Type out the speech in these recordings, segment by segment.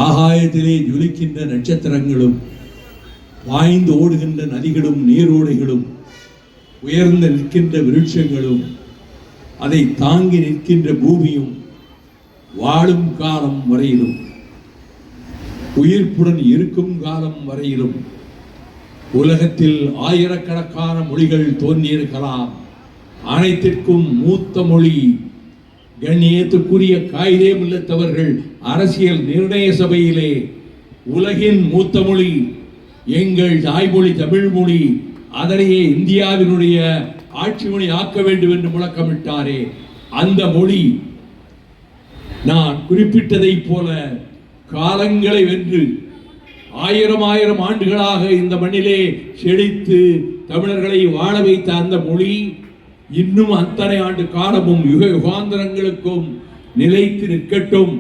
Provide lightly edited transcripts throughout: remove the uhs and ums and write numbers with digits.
ஆகாயத்திலே ஜொலிக்கின்ற நட்சத்திரங்களும், பாய்ந்து ஓடுகின்ற நதிகளும் நீரோடைகளும், உயர்ந்து நிற்கின்ற விருட்சங்களும், அதை தாங்கி நிற்கின்ற பூமியும், வாழும் காலம் வரையிலும், உயிர்ப்புடன் இருக்கும் காலம் வரையிலும் உலகத்தில் ஆயிரக்கணக்கான மொழிகள் தோன்றியிருக்கலாம். அனைத்திற்கும் மூத்த மொழி கண்ணியத்துக்குரிய காயிதே மில்லத்தவர்கள் அரசியல் நிர்ணய சபையிலே உலகின் மூத்த மொழி எங்கள் தாய்மொழி தமிழ் மொழி, அதனையே இந்தியாவினுடைய ஆட்சி மொழி ஆக்க வேண்டும் என்று முழக்கமிட்டாரே, அந்த மொழி நான் குறிப்பிட்டதை போல காலங்களை வென்று ஆயிரம் ஆயிரம் ஆண்டுகளாக இந்த மண்ணிலே செழித்து தமிழர்களை வாழ வைத்த அந்த மொழி இன்னும் அத்தனை ஆண்டு காலமும் யுக யுகாந்தரங்களுக்கும் நிலைத்து நிற்கட்டும்,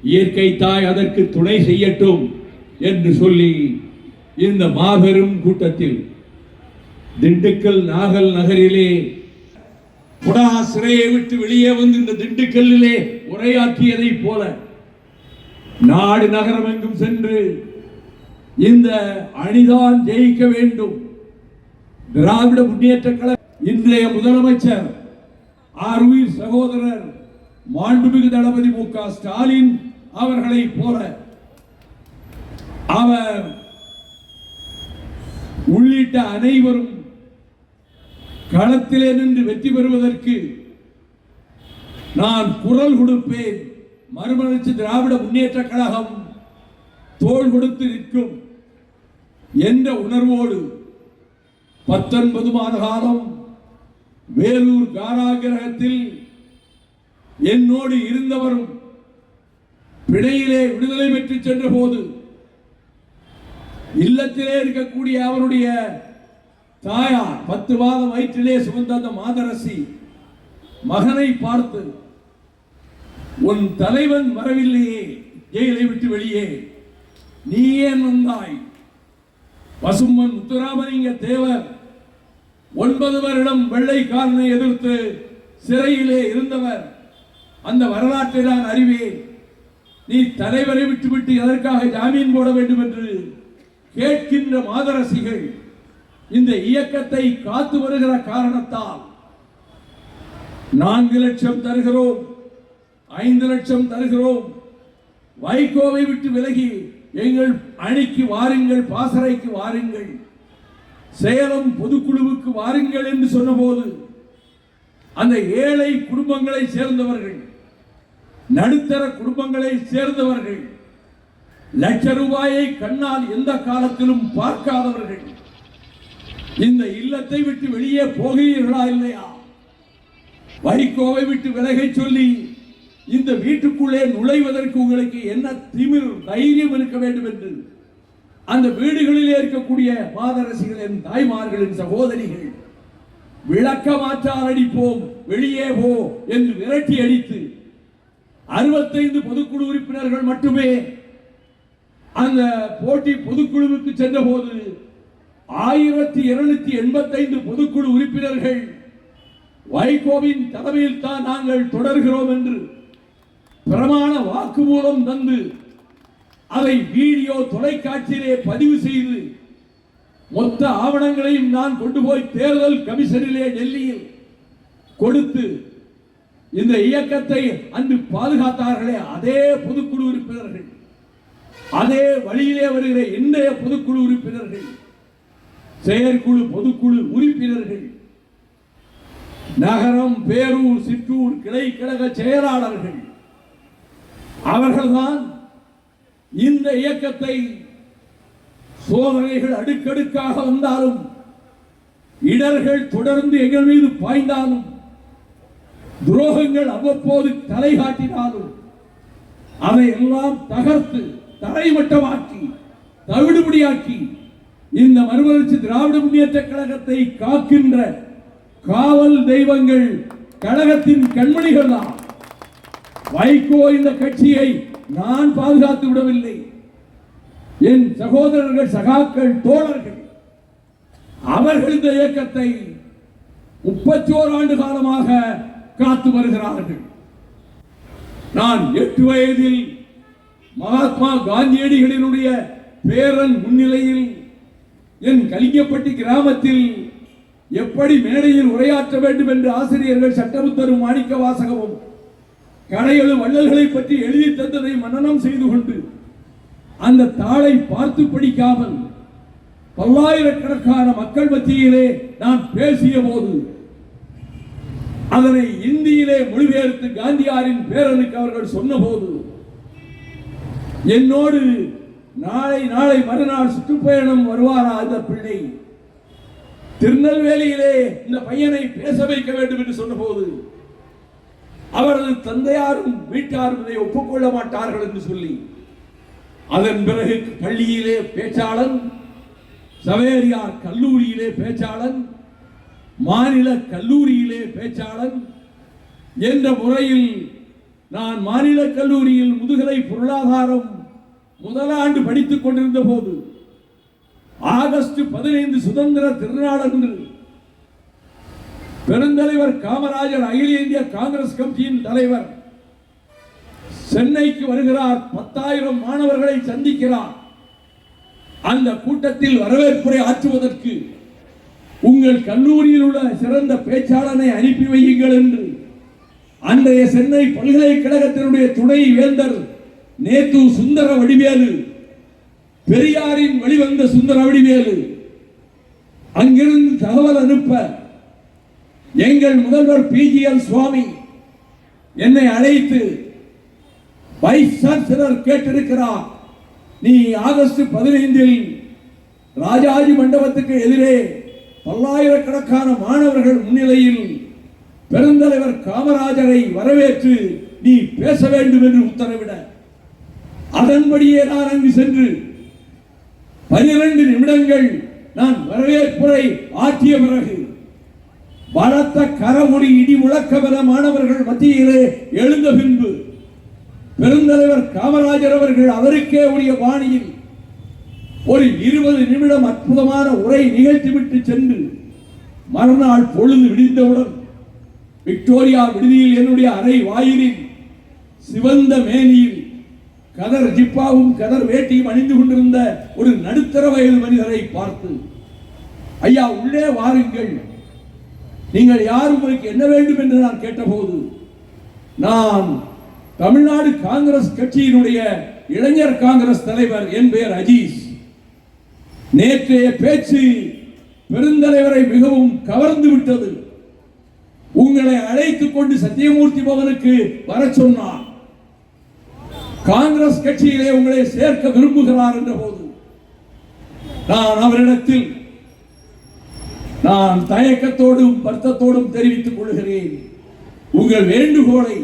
இயற்கை தாய் அதற்கு துணை செய்யட்டும் என்று சொல்லி இந்த மாபெரும் கூட்டத்தில் திண்டுக்கல் நாகல் நகரிலே புடா சிறையை விட்டு வெளியே வந்து இந்த திண்டுக்கல்லிலே உரையாற்றியதை போல நாடு நகரம் எங்கும் சென்று இந்த அணிதான் ஜெயிக்க வேண்டும். திராவிட முன்னேற்ற கழக இன்றைய முதலமைச்சர் ஆர்வீர் சகோதரர் மாண்புமிகு தளபதி மு.க. ஸ்டாலின் அவர்களை போல அவர் உள்ளிட்ட அனைவரும் களத்திலே நின்று வெற்றி பெறுவதற்கு நான் குரல் கொடுப்பேன். மறுமலர்ச்சி திராவிட முன்னேற்ற கழகம் தோள் கொடுத்து நிற்கும் என்ற உணர்வோடு 19 மாத காலம் வேலூர் காராகிரகத்தில் என்னோடு இருந்தவரும் பிணையிலே விடுதலை பெற்று சென்ற போது இல்லத்திலே இருக்கக்கூடிய அவருடைய தாயார் 10 மாதம் வயிற்றிலே சுமந்த அந்த மாதரசி மகனை பார்த்து, உன் தலைவன் வரவில்லையே ஜெயிலை விட்டு வெளியே, நீ ஏன் வந்தாய்? பசும்பொன் முத்துராமலிங்க தேவர் 9 வருடம் வெள்ளைக்காரனை எதிர்த்து சிறையிலே இருந்தவர். அந்த வரலாற்றை நான் அறிவேன். நீ தலைவரை விட்டுவிட்டு எதற்காக ஜாமீன் போட வேண்டும் என்று கேட்கின்ற மாதரசிகள் இந்த இயக்கத்தை காத்து வருகிற காரணத்தால் 4 லட்சம் தருகிறோம், 5 லட்சம் தருகிறோம், வைகோவை விட்டு விலகி எங்கள் அணிக்கு வாருங்கள், பாசறைக்கு வாருங்கள், சேலம் பொதுக்குழுவுக்கு வாருங்கள் என்று சொன்னபோது அந்த ஏழை குடும்பங்களை சேர்ந்தவர்கள், நடுத்தர குடும்பங்களை சேர்ந்தவர்கள், லட்ச ரூபாயை கண்ணால் எந்த காலத்திலும் பார்க்காதவர்கள் இந்த இல்லத்தை விட்டு வெளியே போகிறீர்களா இல்லையா? வைகோவை விட்டு விலகை சொல்லி இந்த வீட்டுக்குள்ளே நுழைவதற்கு உங்களுக்கு என்ன திமிர் தைரியம் இருக்க வேண்டும் என்று அந்த வீடுகளிலே இருக்கக்கூடிய மாதரசிகளின் தாய்மார்களின் சகோதரிகள் விளக்க மாற்றால் அடிப்போம், வெளியே போ என்று விரட்டி அடித்து 65 பொதுக்குழு உறுப்பினர்கள் மட்டுமே அந்த போட்டி பொதுக்குழுவுக்கு சென்ற போது 1285 பொதுக்குழு உறுப்பினர்கள் வைகோவின் தலைமையில் தான் நாங்கள் தொடர்கிறோம் என்று பிரமாண வாக்குமூலம் தந்து அதை வீடியோ தொலைக்காட்சியிலே பதிவு செய்து மொத்த ஆவணங்களையும் நான் கொண்டு போய் தேர்தல் கமிஷனிலே டெல்லியில் கொடுத்து இந்த இயக்கத்தை அன்று பாதுகாத்தார்களே அதே பொதுக்குழு உறுப்பினர்கள், அதே வழியிலே வருகிற இன்றைய பொதுக்குழு உறுப்பினர்கள், செயற்குழு பொதுக்குழு உறுப்பினர்கள், நகரம் பேரூர் சிற்றூர் கிளை கழக செயலாளர்கள், அவர்கள்தான் இந்த இயக்கத்தை சோதனைகள் அடுக்கடுக்காக வந்தாலும், இடர்கள் தொடர்ந்து எங்கள் மீது பாய்ந்தாலும், துரோகங்கள் அவ்வப்போது தலை காட்டினாலும் அதை எல்லாம் தகர்த்து தரைமட்டமாக்கி தவிடுபடியாக்கி இந்த மறுமலர்ச்சி திராவிட முன்னேற்ற கழகத்தை காக்கின்ற காவல் தெய்வங்கள் கழகத்தின் கண்மணிகள் தான். வைகோ இந்த கட்சியை நான் பாதுகாத்து விடவில்லை, என் சகோதரர்கள், சகாக்கள், தோழர்கள் அவர்கள் இந்த இயக்கத்தை 31 ஆண்டு காலமாக காத்து வருகிறார்கள். நான் 8 வயதில் மகாத்மா காந்தியடிகளினுடைய பேரன் முன்னிலையில் என் கலிங்கப்பட்டி கிராமத்தில் எப்படி மேடையில் உரையாற்ற வேண்டும் என்று ஆசிரியர்கள் சட்டமுத்தரும் மாணிக்க வாசகமும் கடையெழு வள்ளல்களை பற்றி எழுதி தந்ததை மனனம் செய்து கொண்டு அந்த தாளை பார்த்து படிக்காமல் பல்லாயிரக்கணக்கான மக்கள் மத்தியிலே நான் பேசிய போது அதனை இந்தியிலே மொழிபெயர்த்து காந்தியாரின் பேரனுக்கு அவர்கள் சொன்னபோது என்னோடு நாளை மறுநாள் சுற்றுப்பயணம் வருவாரா அந்த பிள்ளை, திருநெல்வேலியிலே இந்த பையனை பேச வைக்க வேண்டும் என்று சொன்னபோது அவரது தந்தையாரும் வீட்டாரும் இதை ஒப்புக்கொள்ள மாட்டார்கள் என்று சொல்லி அதன் பிறகு பள்ளியிலே பேச்சாளன், சவேரியார் கல்லூரியிலே பேச்சாளன், மாநில கல்லூரியிலே பேச்சாளன் என்ற முறையில் நான் மாநில கல்லூரியில் முதுகலை பொருளாதாரம் முதலாண்டு படித்துக் கொண்டிருந்த போது ஆகஸ்ட் 15 சுதந்திர திருநாளன்று பெருந்தலைவர் காமராஜர் அகில இந்திய காங்கிரஸ் கமிட்டியின் தலைவர் சென்னைக்கு வருகிறார். 10,000 மாணவர்களை சந்திக்கிறார். அந்த கூட்டத்தில் வரவேற்புரை ஆற்றுவதற்கு உங்கள் கல்லூரியில் உள்ள சிறந்த பேச்சாளனை அனுப்பி வையுங்கள் என்று அன்றைய சென்னை பல்கலைக்கழகத்தினுடைய துணை வேந்தர் நேத்து சுந்தர வடிவேலு, பெரியாரின் வழிவந்த சுந்தர வடிவேலு அங்கிருந்து தகவல் அனுப்ப எங்கள் முதல்வர் பிஜிஎல் சுவாமி என்னை அழைத்து வைஸ் சான்சலர் கேட்டிருக்கிறார், நீ ஆகஸ்ட் 15 ராஜாஜி மண்டபத்துக்கு எதிரே பல்லாயிரக்கணக்கான மாணவர்கள் முன்னிலையில் பெருந்தலைவர் காமராஜரை வரவேற்று நீ பேச வேண்டும் என்று உத்தரவிட அதன்படியே நான் அங்கு சென்று 12 நிமிடங்கள் நான் வரவேற்புரை ஆற்றிய பிறகு பலத்த கரமொழி இடி முழக்கமென மாணவர்கள் மத்தியிலே எழுந்த பின்பு பெருந்தலைவர் காமராஜர் அவர்கள் அவருக்கே உரிய பாணியில் ஒரு 20 நிமிடம் அற்புதமான உரை நிகழ்த்திவிட்டு சென்று மறுநாள் பொழுது விடிந்தவுடன் விக்டோரியா விடுதியில் என்னுடைய அறை வாயிலில் சிவந்த மேனியில் கதர் ஜிப்பாவும் கதர் வேட்டியும் அணிந்து கொண்டிருந்த ஒரு நடுத்தர வயது மனிதரை பார்த்து, ஐயா உள்ளே வாருங்கள், நீங்கள் யார், உங்களுக்கு என்ன வேண்டும் என்று நான் கேட்டபோது, நான் தமிழ்நாடு காங்கிரஸ் கட்சியினுடைய இளைஞர் காங்கிரஸ் தலைவர், என் பெயர் அஜீஸ், நேற்றைய பேச்சு பெருந்தலைவரை மிகவும் கவர்ந்து விட்டது, உங்களை அழைத்துக் கொண்டு சத்தியமூர்த்தி பவனுக்கு வர சொன்னார், காங்கிரஸ் கட்சியிலே உங்களை சேர்க்க விரும்புகிறார் என்ற போது நான் அவரிடத்தில் நான் தயக்கத்தோடும் வருத்தத்தோடும் தெரிவித்துக் கொள்கிறேன், உங்கள் வேண்டுகோளை,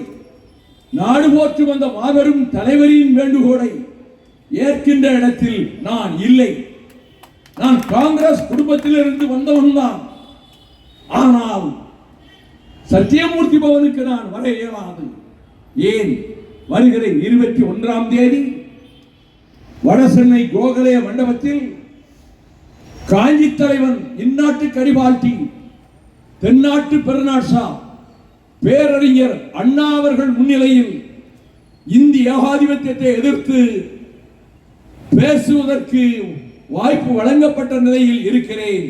நாடு போற்று வந்த மாபெரும் தலைவரின் வேண்டுகோளை ஏற்கின்ற இடத்தில் நான் இல்லை. நான் காங்கிரஸ் குடும்பத்திலிருந்து வந்தவன் தான். ஆனால் சத்தியமூர்த்தி பவனுக்கு நான் வர இயலாது. ஏன்? வருகிற 21ஆம் தேதி வடசென்னை கோகலே மண்டபத்தில் காஞ்சி தலைவன் இந்நாட்டு கரிபால்டி, தென்னாட்டு பெருநாட்சா பேரறிஞர் அண்ணா அவர்கள் முன்னிலையில் இந்திய ஏகாதிபத்தியத்தை எதிர்த்து பேசுவதற்கு வாய்ப்பு வழங்கப்பட்ட நிலையில் இருக்கிறேன்.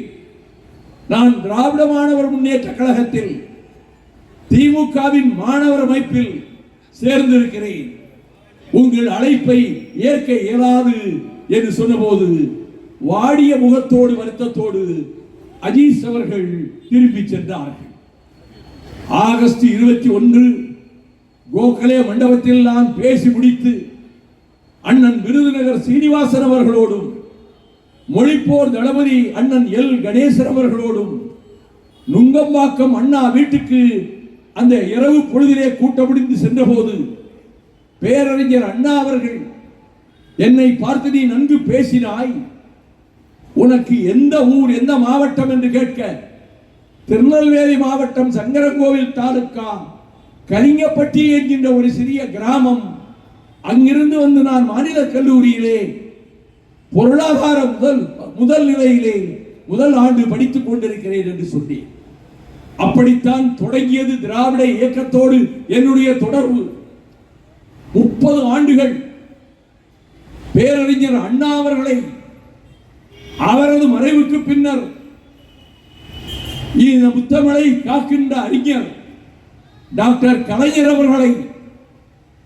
நான் திராவிட மாணவர் முன்னேற்ற கழகத்தில் திமுகவின் மாணவர் அமைப்பில் சேர்ந்திருக்கிறேன். உங்கள் அழைப்பை ஏற்க இயலாது என்று சொன்னபோது வாடிய முகத்தோடு வருத்தத்தோடு அஜீஸ் அவர்கள் திரும்பி சென்றார்கள். ஆகஸ்ட் 21 கோகலே மண்டபத்தில் நான் பேசி முடித்து அண்ணன் விருதுநகர் சீனிவாசன் அவர்களோடும் மொழிப்போர் தளபதி அண்ணன் எல் கணேசன் அவர்களோடும் நுங்கம்பாக்கம் அண்ணா வீட்டுக்கு அந்த இரவு பொழுதிலே கூட்ட முடிந்து சென்ற போது பேரறிஞர் அண்ணா அவர்கள் என்னை பார்த்து, நீ நன்கு பேசினாய், உனக்கு எந்த ஊர், எந்த மாவட்டம் என்று கேட்க, திருநெல்வேலி மாவட்டம் சங்கரங்கோவில் தாலுக்கா கலிங்கப்பட்டி என்கின்ற ஒரு சிறிய கிராமம், அங்கிருந்து வந்து நான் மாநில கல்லூரியிலே பொருளாதார முதல் நிலையிலே முதல் ஆண்டு படித்துக் கொண்டிருக்கிறேன் என்று சொன்னேன். அப்படித்தான் தொடங்கியது திராவிட இயக்கத்தோடு என்னுடைய தொடர்பு. 30 ஆண்டுகள் பேரறிஞர் அண்ணா அவர்களை அவரது மறைவுக்கு பின்னர் இந்த முத்தமிழை காக்கின்ற அறிஞர் டாக்டர் கலைஞர் அவர்களை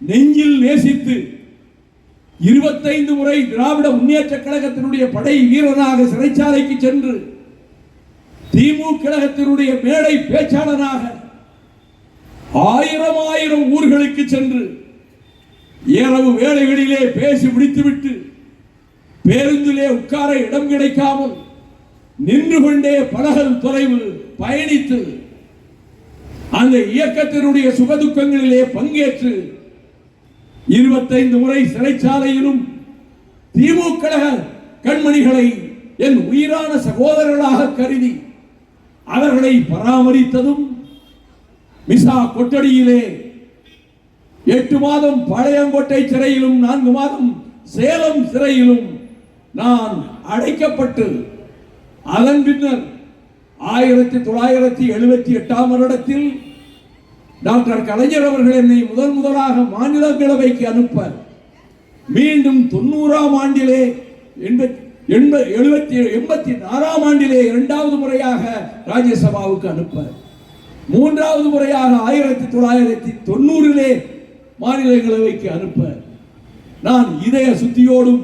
நெஞ்சில் நேசித்து 25 முறை திராவிட முன்னேற்ற கழகத்தினுடைய படை வீரனாக சிறைச்சாலைக்கு சென்று திமுக கழகத்தினுடைய மேடை பேச்சாளராக ஆயிரம் ஊர்களுக்கு சென்று இரவு வேளைகளிலே பேசி முடித்துவிட்டு பேருந்திலே உட்கார இடம் கிடைக்காமல் நின்று கொண்டே பலகல் தொலைவு பயணித்து அந்த இயக்கத்தினுடைய சுகதுக்கங்களிலே பங்கேற்று 25 முறை சிறைச்சாலையிலும் திமுக கழக கண்மணிகளை என் உயிரான சகோதரர்களாக கருதி அவர்களை பராமரித்ததும் மிசா கொட்டடியிலே 8 மாதம் பாளையங்கோட்டை சிறையிலும் 4 மாதம் சேலம் சிறையிலும் நான் அடைக்கப்பட்டு அதன் பின்னர் 1978 வருடத்தில் டாக்டர் கலைஞர் அவர்கள் என்னை முதலாக மாநிலங்களவைக்கு அனுப்ப மீண்டும் 90ஆம் ஆண்டிலே 84ஆம் ஆண்டிலே இரண்டாவது முறையாக ராஜ்யசபாவுக்கு அனுப்ப மூன்றாவது முறையாக 1990 மாநிலங்களவைக்கு அனுப்ப நான் இதய சுத்தியோடும்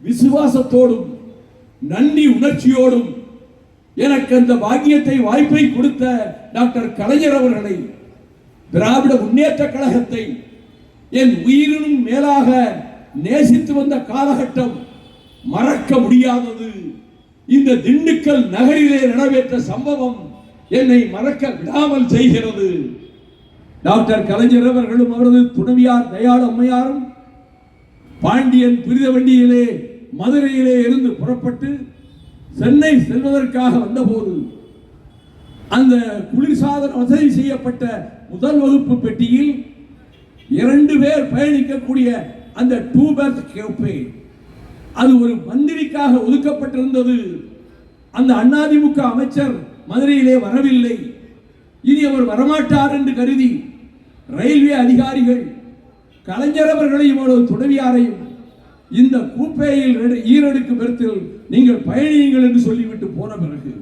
விசுவாசத்தோடும் நன்றி உணர்ச்சியோடும் எனக்கு அந்த பாக்கியத்தை வாய்ப்பை கொடுத்த டாக்டர் கலைஞர் அவர்களை திராவிட முன்னேற்ற கழகத்தை என் உயிரினும் மேலாக நேசித்து வந்த காலகட்டம் மறக்க முடியாதது. இந்த திண்டுக்கல் நகரிலே நடைபெற்ற சம்பவம் என்னை மறக்க விடாமல் செய்கிறது. டாக்டர் கலைஞர் அவர்களும் அவரது துணைவியார் தயாளு அம்மையாரும் பாண்டியன் பிரித வண்டியிலே மதுரையிலே இருந்து புறப்பட்டு சென்னை செல்வதற்காக வந்தபோது அந்த குளிர்சாதன வசதி செய்யப்பட்ட முதல் வகுப்பு பெட்டியில் 2 பேர் பயணிக்கக்கூடிய அந்த 2 berth கோப்பை அது ஒரு மந்திரிக்காக ஒதுக்கப்பட்டிருந்தது. அந்த அதிமுக அமைச்சர் மதுரையிலே வரவில்லை, இனி அவர் வரமாட்டார் என்று கருதி ரயில்வே அதிகாரிகள் கலைஞர் அவர்களையும் அவரது துணைவியாரையும் இந்த கூப்பையில் ஈரடுக்கு பெருத்தில் நீங்கள் பயணியுங்கள் என்று சொல்லிவிட்டு போன பிறகு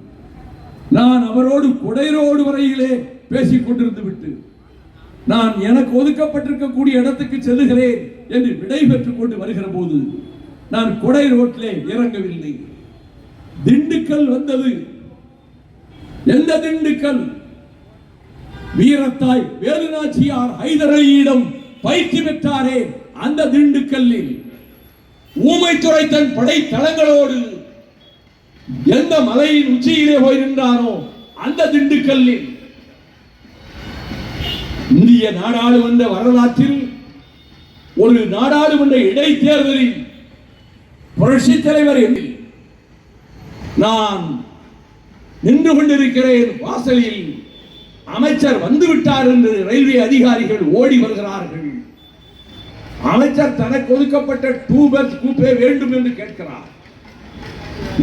நான் அவரோடு குடைரோடு வரையிலே பேசிக் கொண்டிருந்து விட்டு நான் எனக்கு ஒதுக்கப்பட்டிருக்கக்கூடிய இடத்துக்கு செல்லுகிறேன் என்று விடை பெற்றுக் கொண்டு வருகிற போது நான் குடை ரோட்டிலே இறங்கவில்லை. திண்டுக்கல் வந்தது. எந்த திண்டுக்கல்? வீரத்தாய் வேலுநாச்சியார் ஹைதர் அலியிடம் பயிற்சி பெற்றாரே அந்த திண்டுக்கல்லில் ஊமைத்துறை தன் படை தளங்களோடு எந்த மலையின் உச்சியிலே போய் நின்றானோ அந்த திண்டுக்கல்லில் இந்திய நாடாளுமன்ற வரலாற்றில் ஒரு நாடாளுமன்ற இடைத்தேர்தலில் புரட்சி தலைவர் நான் நின்று கொண்டிருக்கிறேன். வாசலில் அமைச்சர் வந்துவிட்டார் என்று ரயில்வே அதிகாரிகள் ஓடி வருகிறார்கள். அமைச்சர் தனக்கு ஒதுக்கப்பட்ட 2 berth கூப்பே வேண்டும் என்று கேட்கிறார்.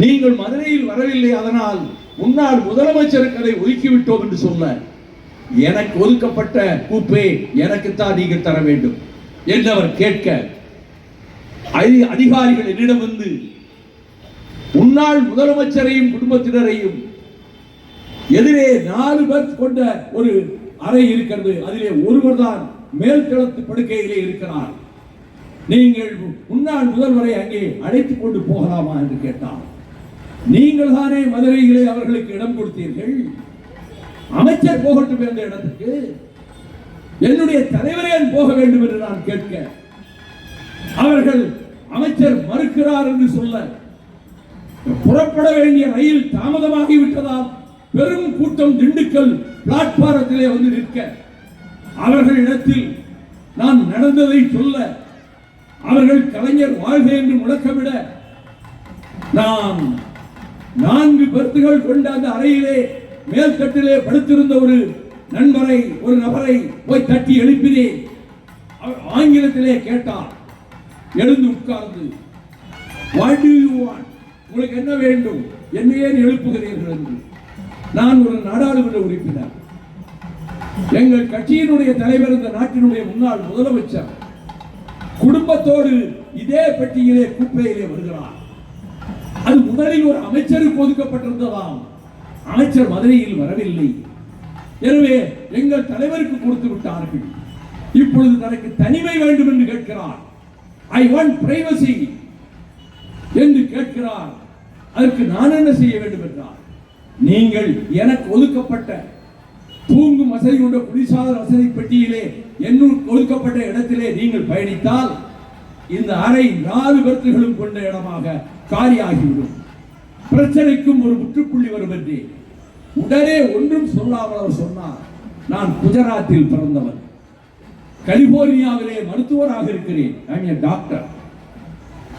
நீங்கள் மதுரையில் வரவில்லை, அதனால் முன்னாள் முதலமைச்சருக்கு அதை ஒதுக்கிவிட்டோம் என்று சொல்ல, எனக்கு ஒதுக்கப்பட்ட கூப்பே எனக்குத்தான் நீங்கள் தர வேண்டும் என்று அவர் கேட்க, அதிகாரிகள் என்னிடம் வந்து முன்னாள் முதலமைச்சரையும் குடும்பத்தினரையும் எதிரே 4 berth கொண்ட ஒரு அறை இருக்கிறது, அதிலே ஒருவர் தான் மேல் தளத்து படுக்கையிலே இருக்கிறார், நீங்கள் முன்னாள் முதல்வரை அங்கே அழைத்துக் கொண்டு போகலாமா என்று கேட்டார். நீங்கள் தானே மதுரையிலே அவர்களுக்கு இடம் கொடுத்தீர்கள், அமைச்சர் போகட்டும் என்ற இடத்துக்கு என்னுடைய தலைவரே போக வேண்டும் என்று நான் கேட்க, அவர்கள் அமைச்சர் மறுக்கிறார் என்று சொல்ல, புறப்பட வேண்டிய ரயில் தாமதமாகிவிட்டதால் பெரும் கூட்டம் திண்டுக்கல் பிளாட்பாரத்திலே வந்து நிற்க, அவர்களிடத்தில் நான் நடந்ததை சொல்ல, அவர்கள் கலைஞர் வாழ்க என்று முழக்கமிட, நான் 4 berthகள் கொண்ட அந்த அறையிலே மேல்தட்டிலே படுத்திருந்த ஒரு நபரை போய் தட்டி எழுப்பினேன். அவர் ஆங்கிலத்திலே கேட்டார். எழுந்து உட்கார்ந்து, வாட் டு யூ வாண்ட், உங்களுக்கு என்ன வேண்டும், என்னை ஏன் எழுப்புகிறீர்கள் என்று. நான் ஒரு நாடாளுமன்ற உறுப்பினர், எங்கள் கட்சியினுடைய தலைவர், இந்த நாட்டினுடைய முன்னாள் முதலமைச்சர், குடும்பத்தோடு இதே பெட்டியிலே குப்பையிலே வருகிறார். அது முதலில் ஒரு அமைச்சருக்கு ஒதுக்கப்பட்டிருந்ததாம். அமைச்சர் மதுரையில் வரவில்லை. எனவே எங்கள் தலைவருக்கு கொடுத்து விட்டார்கள். இப்பொழுது தனக்கு தனிமை வேண்டும் என்று கேட்கிறார். ஐ வாண்ட் பிரைவசி என்று கேட்கிறார். அதற்கு நான் என்ன செய்ய வேண்டும் என்றார். நீங்கள் எனக்கு ஒதுக்கப்பட்ட தூங்கும் வசதி கொண்ட குடிசாதன வசதி பெட்டியிலே என்னுள் ஒதுக்கப்பட்ட இடத்திலே நீங்கள் பயணித்தால் இந்த அறை 4 பெர்த்துகளும் கொண்ட இடமாக காலியாகிவிடும். பிரச்சனைக்கும் ஒரு முற்றுப்புள்ளி வரும் என்று உடனே ஒன்றும் சொல்லாமல் அவர் சொன்னார். நான் குஜராத்தில் பிறந்தவன், கலிபோர்னியாவிலே மருத்துவராக இருக்கிறேன், டாக்டர்.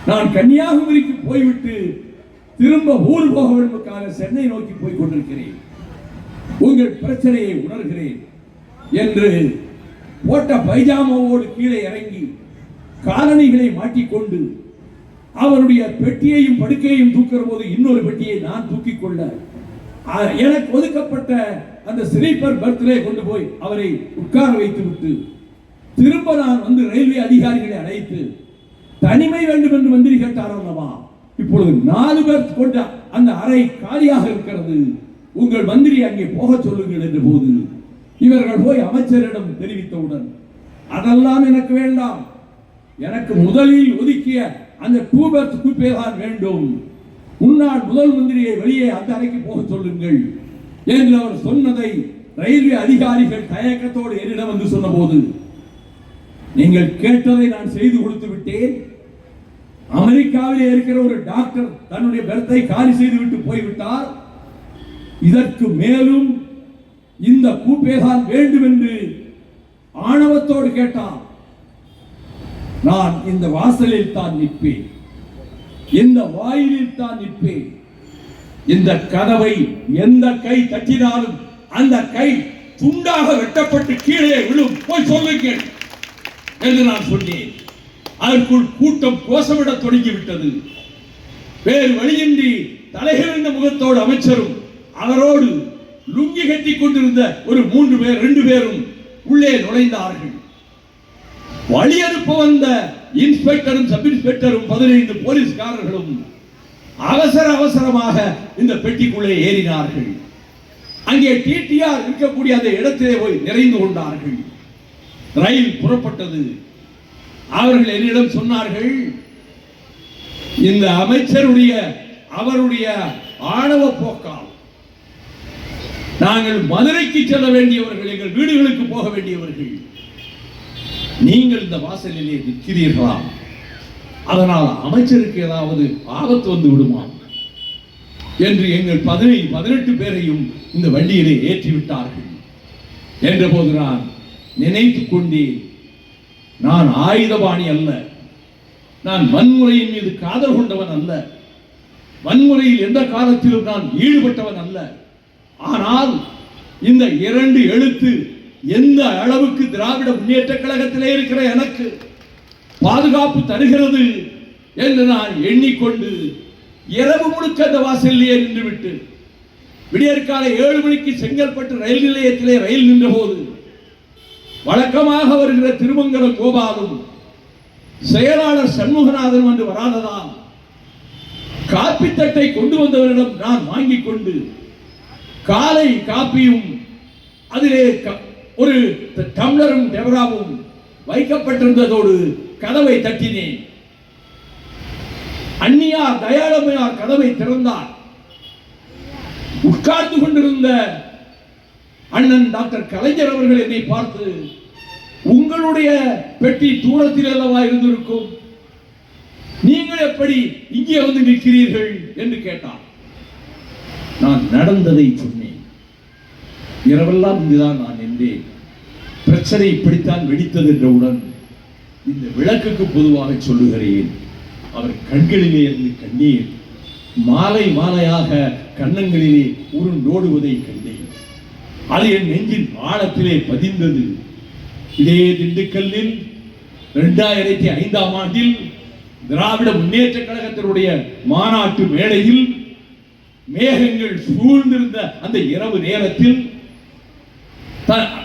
நான் கன்னியாகுமரிக்கு போய்விட்டு திரும்ப ஊர் போக வேண்டுமென்றாக சென்னை நோக்கி போய் கொண்டிருக்கிறேன். உங்கள் பிரச்சனையை உணர்கிறேன் என்று போட்ட பைஜாமாவோடு கீழே இறங்கி காலணிகளை மாட்டிக்கொண்டு அவருடைய பெட்டியையும் படுக்கையையும் தூக்குற போது இன்னொரு பெட்டியை நான் தூக்கிக் கொள்ள எனக்கு ஒதுக்கப்பட்ட அந்த ஸ்லீப்பர் பெர்த்திலே கொண்டு போய் அவரை உட்கார வைத்து விட்டு திரும்ப நான் வந்து ரயில்வே அதிகாரிகளை அழைத்து தனிமை வேண்டும் என்று மந்திரி கேட்டார் அல்லவா. இப்பொழுது 4 பேர் கொண்ட அந்த அறை காலியாக இருக்கிறது, உங்கள் மந்திரி அங்கே போக சொல்லுங்கள் என்ற போது இவர்கள் போய் அமைச்சரிடம் தெரிவித்தவுடன் அதெல்லாம் எனக்கு வேண்டாம், எனக்கு முதலில் ஒதுக்கிய அந்த 2 பெர்த் குப்பை தான் வேண்டும், முன்னாள் முதல் மந்திரியை வெளியே அந்த அறைக்கு போக சொல்லுங்கள் என்று அவர் சொன்னதை ரயில்வே அதிகாரிகள் தயக்கத்தோடு என்னிடம் வந்து சொன்ன போது நீங்கள் கேட்டதை நான் செய்து கொடுத்து விட்டேன். அமெரிக்காவிலே இருக்கிற ஒரு டாக்டர் தன்னுடைய பெர்த்தை காலி செய்துவிட்டு போய்விட்டார். இதற்கு மேலும் இந்த கூப்பேதான் வேண்டும் என்று ஆணவத்தோடு கேட்டார். நான் இந்த வாசலில் தான் நிற்பேன், இந்த வாயிலில் தான் நிற்பேன். இந்த கதவை எந்த கை தட்டினாலும் அந்த கை துண்டாக வெட்டப்பட்டு கீழே விழும், போய் சொல்லுங்கள் என்று நான் சொன்னேன். அதற்குள் கூட்டம் கோஷமிட தொடங்கிவிட்டது. வேறு வழியின்றி தலைகிழந்த முகத்தோடு அமைச்சரும் அவரோடு லுங்கி கட்டி கொண்டிருந்த ஒரு 3 பேர் 2 பேரும் உள்ளே நுழைந்தார்கள். வழி அனுப்ப வந்த இன்ஸ்பெக்டரும் சப் இன்ஸ்பெக்டரும் 15 போலீஸ்காரர்களும் அவசரமாக இந்த பெட்டிக்குள்ளே ஏறினார்கள். அங்கே டிடிஆர் இருக்கக்கூடிய அந்த இடத்திலே போய் நிறைந்து கொண்டார்கள். ரயில் புறப்பட்டது. அவர்கள் என்னிடம் சொன்னார்கள், இந்த அமைச்சருடைய அவருடைய ஆணவ போக்கால் நாங்கள் மதுரைக்கு செல்ல வேண்டியவர்கள், எங்கள் வீடுகளுக்கு போக வேண்டியவர்கள், நீங்கள் இந்த வாசலிலே நிற்கிறீர்களா, அதனால் அமைச்சருக்கு ஏதாவது ஆபத்து வந்து விடுமா என்று எங்கள் 18 பேரையும் இந்த வண்டியிலே ஏற்றிவிட்டார்கள் என்ற போது நான் நினைத்துக் கொண்டேன், நான் ஆயுதபாணி அல்ல, நான் வன்முறையின் மீது காதல் கொண்டவன் அல்ல, வன்முறையில் எந்த காலத்திலும் நான் ஈடுபட்டவன் அல்ல. ஆனால் இந்த 2 எழுத்து எந்த அளவுக்கு திராவிட முன்னேற்ற கழகத்திலே இருக்கிற எனக்கு பாதுகாப்பு தருகிறது என்று நான் எண்ணிக்கொண்டு இரவு முழுக்க அந்த வாசலிலே நின்றுவிட்டு விடியற்காலை 7 மணிக்கு செங்கல்பட்டு ரயில் நிலையத்திலே ரயில் நின்ற போது வழக்கமாக வருகிற திருமங்கலம் கோபாலும் செயலாளர் சண்முகநாதன் என்று வராததால் காப்பி தட்டை கொண்டு வந்தவரிடம் நான் வாங்கிக் கொண்டு காலை காப்பியும் அதிலே ஒரு டம்ளரும் டெவராவும் வைக்கப்பட்டிருந்ததோடு கதவை தட்டினேன். அந்நியார் தயாளமையார் கதவை திறந்தார். உட்கார்ந்து கொண்டிருந்த அண்ணன் டாக்டர் கலைஞர் அவர்கள் என்னை பார்த்து, உங்களுடைய பெட்டி தூரத்தில் அல்லவா இருந்திருக்கும், நீங்கள் எப்படி இங்கே வந்து நிற்கிறீர்கள் என்று கேட்டார். நான் நடந்ததை சொன்னேன். இரவெல்லாம் இங்குதான் நான் நின்றேன். பிரச்சனை இப்படித்தான் வெடித்தது என்றவுடன் இந்த விளக்குக்கு பொதுவாக சொல்லுகிறேன், அவர் கண்களிலே இருந்து கண்ணீர் மாலை மாலையாக கண்ணங்களிலே உருண்டோடுவதை கண்டேன். அது என் நெஞ்சின் ஆழத்திலே பதிந்தது. இதே திண்டுக்கல்லில் 2005ஆம் ஆண்டில் திராவிட முன்னேற்ற கழகத்தினுடைய மாநாட்டு மேடையில் மேகங்கள் சூழ்ந்திருந்த அந்த இரவு நேரத்தில்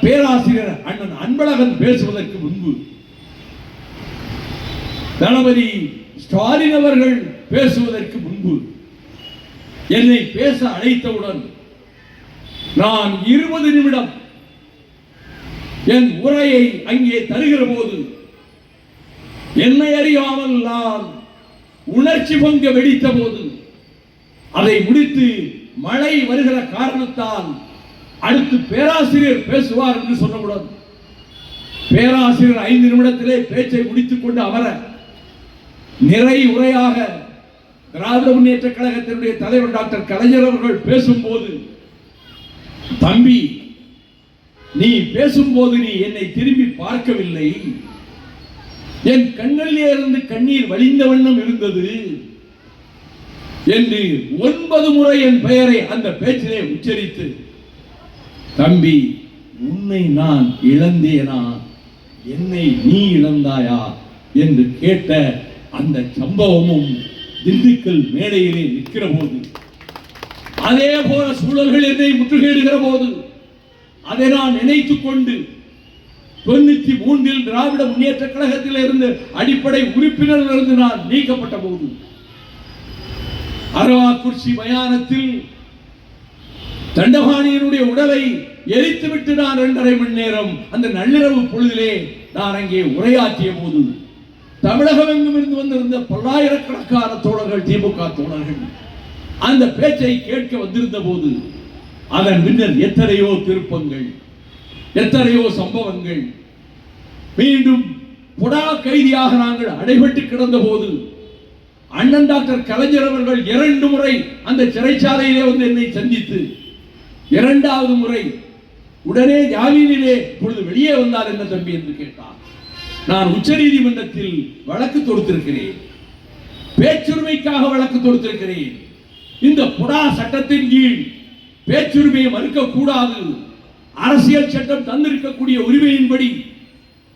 பேராசிரியர் அண்ணன் அன்பழகன் பேசுவதற்கு முன்பு தளபதி ஸ்டாலின் அவர்கள் பேசுவதற்கு முன்பு என்னை பேச அழைத்தவுடன் நான் 20 நிமிடம் என் உரையை அங்கே தருகிற போது என்னை அறியாமல் நான் உணர்ச்சி பொங்க வெடித்த போது அதை முடித்து மழை வருகிற காரணத்தால் அடுத்து பேராசிரியர் பேசுவார் என்று சொன்னவுடன் பேராசிரியர் 5 நிமிடத்திலே பேச்சை முடித்துக் கொண்டு அமர நிறை உரையாக திராவிட முன்னேற்ற கழகத்தினுடைய தலைவர் டாக்டர் கலைஞர் அவர்கள் பேசும்போது, தம்பி நீ பேசும்போது நீ என்னை திரும்பி பார்க்கவில்லை, என் கண்களிலே இருந்து கண்ணீர் வழிந்த வண்ணம் இருந்தது என்று 9 முறை என் பெயரை அந்த பேச்சிலே உச்சரித்து, தம்பி உன்னை நான் இழந்தேனா, என்னை நீ இழந்தாயா என்று கேட்ட அந்த சம்பவமும் திண்டுக்கல் மேடையிலே நிற்கிற போது, அதே போல சூழல்கள் என்னை முற்றுகையிடுகிற போது அதை நான் நினைத்துக் கொண்டு 93 திராவிட முன்னேற்ற கழகத்தில் இருந்து அடிப்படை உறுப்பினர்கள் இருந்து நான் நீக்கப்பட்ட போது அரவாக்குறிச்சி மயானத்தில் தண்டபாணியினுடைய உடலை எரித்துவிட்டு நான் 2.5 மணி நேரம் அந்த நள்ளிரவு பொழுதிலே நான் அங்கே உரையாற்றிய போது தமிழகம் எங்கும் இருந்து வந்திருந்த பல்லாயிரக்கணக்கான தோழர்கள், திமுக தோழர்கள் அந்த பேச்சை கேட்க வந்திருந்த போது அதன் பின்னர் எத்தனையோ திருப்பங்கள், எத்தனையோ சம்பவங்கள், மீண்டும் புடா கைதியாக நாங்கள் அடைபட்டு கிடந்த போது அண்ணன் டாக்டர் கலைஞர் அவர்கள் 2 முறை அந்த சிறைச்சாலையிலே வந்து என்னை சந்தித்து 2வது முறை உடனே ஜாமீனிலே பொழுது வெளியே வந்தார் என்ன தம்பி என்று கேட்டார். நான் உச்ச நீதிமன்றத்தில் வழக்கு தொடுத்திருக்கிறேன், பேச்சுரிமைக்காக வழக்கு தொடுத்திருக்கிறேன். இந்த புடா சட்டத்தின் கீழ் பேச்சுரிமையை மறுக்க கூடாது, அரசியல் சட்டம் தந்திருக்கக்கூடிய உரிமையின்படி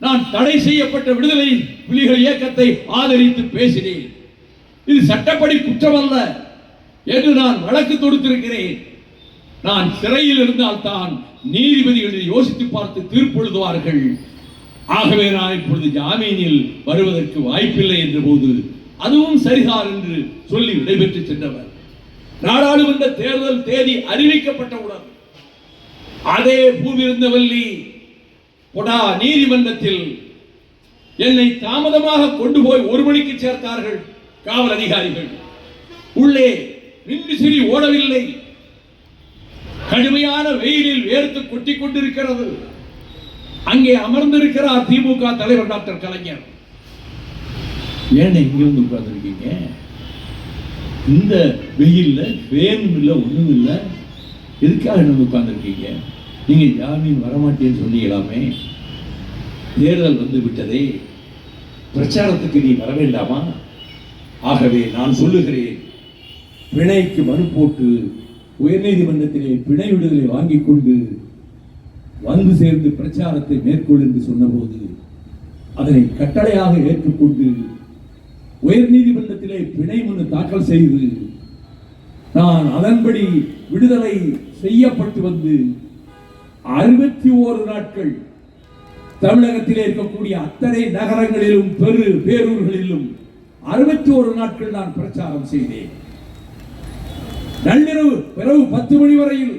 நான் தடை செய்யப்பட்ட விடுதலை புலிகள் இயக்கத்தை ஆதரித்து பேசினேன். இது சட்டப்படி குற்றமல்ல என்று நான் வழக்கு தொடுத்திருக்கிறேன். நான் சிறையில் இருந்தால் தான் நீதிபதிகள் யோசித்து பார்த்து தீர்ப்பு எழுதுவார்கள். ஆகவே நான் இப்பொழுது ஜாமீனில் வருவதற்கு வாய்ப்பில்லை என்ற போது அதுவும் சரிதான் என்று சொல்லி விடைபெற்று சென்றவர். நாடாளுமன்ற தேர்தல் தேதி அறிவிக்கப்பட்டவுடன் அதே பூவிருந்தவல்லி பொடா நீதிமன்றத்தில் என்னை தாமதமாக கொண்டு போய் 1 மணிக்கு சேர்த்தார்கள் காவல் அதிகாரிகள். உள்ளே மின்விசிறி ஓடவில்லை, கடுமையான வெயிலில் வேர்த்து கொட்டிக் கொண்டிருக்கிறது. அங்கே அமர்ந்திருக்கிறார் திமுக தலைவர் டாக்டர் கலைஞர். ஏன் இங்க வந்து உட்கார்ந்திருக்கீங்க? இந்த வெயில்ல வேணும் இல்லை, ஒண்ணும் இல்லை, எதுக்காக என்ன உட்கார்ந்திருக்கீங்க? நீங்க ஜாமீன் வரமாட்டேன்னு சொன்னீங்களாமே, தேர்தல் வந்து விட்டதே, பிரச்சாரத்துக்கு நீ வர வேண்டாமா? ஆகவே நான் சொல்லுகிறேன், பிணைக்கு மனு போட்டு உயர்நீதிமன்றத்திலே பிணை விடுதலை வாங்கிக் கொண்டு வந்து சேர்ந்து பிரச்சாரத்தை மேற்கொள் என்று சொன்னபோது அதனை கட்டளையாக ஏற்றுக்கொண்டு உயர்நீதிமன்றத்திலே பிணை மனு தாக்கல் செய்து நான் அதன்படி விடுதலை செய்யப்பட்டு வந்து 61 நாட்கள் தமிழகத்திலே இருக்கக்கூடிய அத்தனை நகரங்களிலும் பேரூர்களிலும் 61 நாட்கள் நான் பிரச்சாரம் செய்தேன். நள்ளிரவு பிறகு 10 மணி வரையில்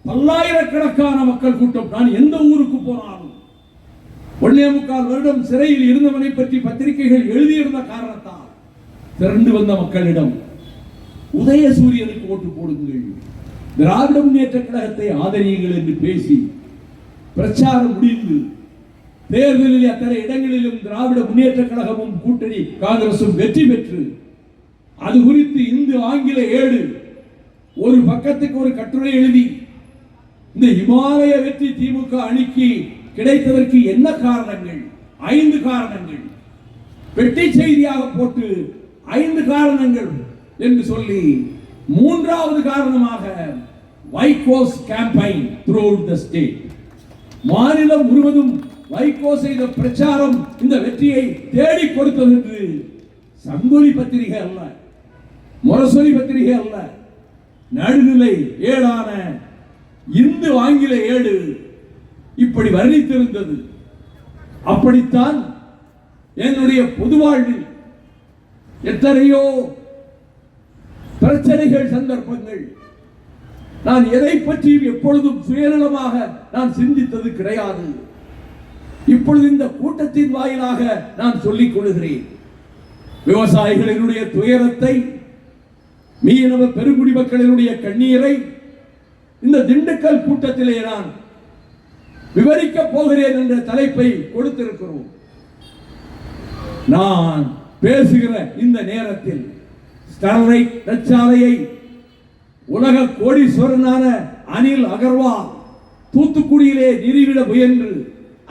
பல்லாயிரக்கணக்கான மக்கள் கூட்டம். நான் எந்த ஊருக்கு போனாலும் 1.25 வருடம் சிறையில் இருந்தவனை பற்றி பத்திரிகைகள் எழுதியிருந்த காரணத்தால் திரண்டு வந்த மக்களிடம் உதயசூரியனுக்கு ஓட்டு போடுங்கள், திராவிட முன்னேற்ற கழகத்தை ஆதரியுங்கள் என்று பேசி பிரச்சாரம் முடிந்து தேர்தலில் அத்தனை இடங்களிலும் திராவிட முன்னேற்ற கழகமும் கூட்டணி காங்கிரசும் வெற்றி பெற்று அது குறித்து இந்து ஆங்கில ஏடு ஒரு பக்கத்துக்கு ஒரு கட்டுரை எழுதி இந்த இமாலய வெற்றி திமுக அணிக்கு கிடைத்ததற்கு என்ன காரணங்கள், 5 காரணங்கள் வெட்டி செய்தியாக போட்டு 5 காரணங்கள் என்று சொல்லி 3வது காரணமாக வைகோஸ் கேம்பெயின் த்ரூஅவுட் தி ஸ்டேட், மாநிலம் முழுவதும் வைகோ செய்த பிரச்சாரம் இந்த வெற்றியை தேடி கொடுத்தது என்று சங்கொலி பத்திரிகை அல்ல, முரசொலி பத்திரிகை அல்ல, நடுநிலை ஏடான இந்து ஆங்கில ஏடு இப்படி வர்ணித்திருந்தது. அப்படித்தான் என்னுடைய பொது வாழ்வில் எத்தனையோ பிரச்சனைகள், சந்தர்ப்பங்கள், நான் எதை பற்றியும் எப்பொழுதும் சுயநலமாக நான் சிந்தித்தது கிடையாது. இப்பொழுது இந்த கூட்டத்தின் வாயிலாக நான் சொல்லிக் கொள்கிறேன். விவசாயிகளினுடைய துயரத்தை, மீனவ பெருங்குடி மக்களினுடைய கண்ணீரை இந்த திண்டுக்கல் கூட்டத்திலே நான் விவரிக்கப் போகிறேன் என்ற தலைப்பை கொடுத்திருக்கிறோம். நான் பேசுகிற இந்த நேரத்தில் ஸ்டெர்லைட் தொழிற்சாலையை உலக கோடீஸ்வரனான அனில் அகர்வால் தூத்துக்குடியிலே நிறுவிட முயன்று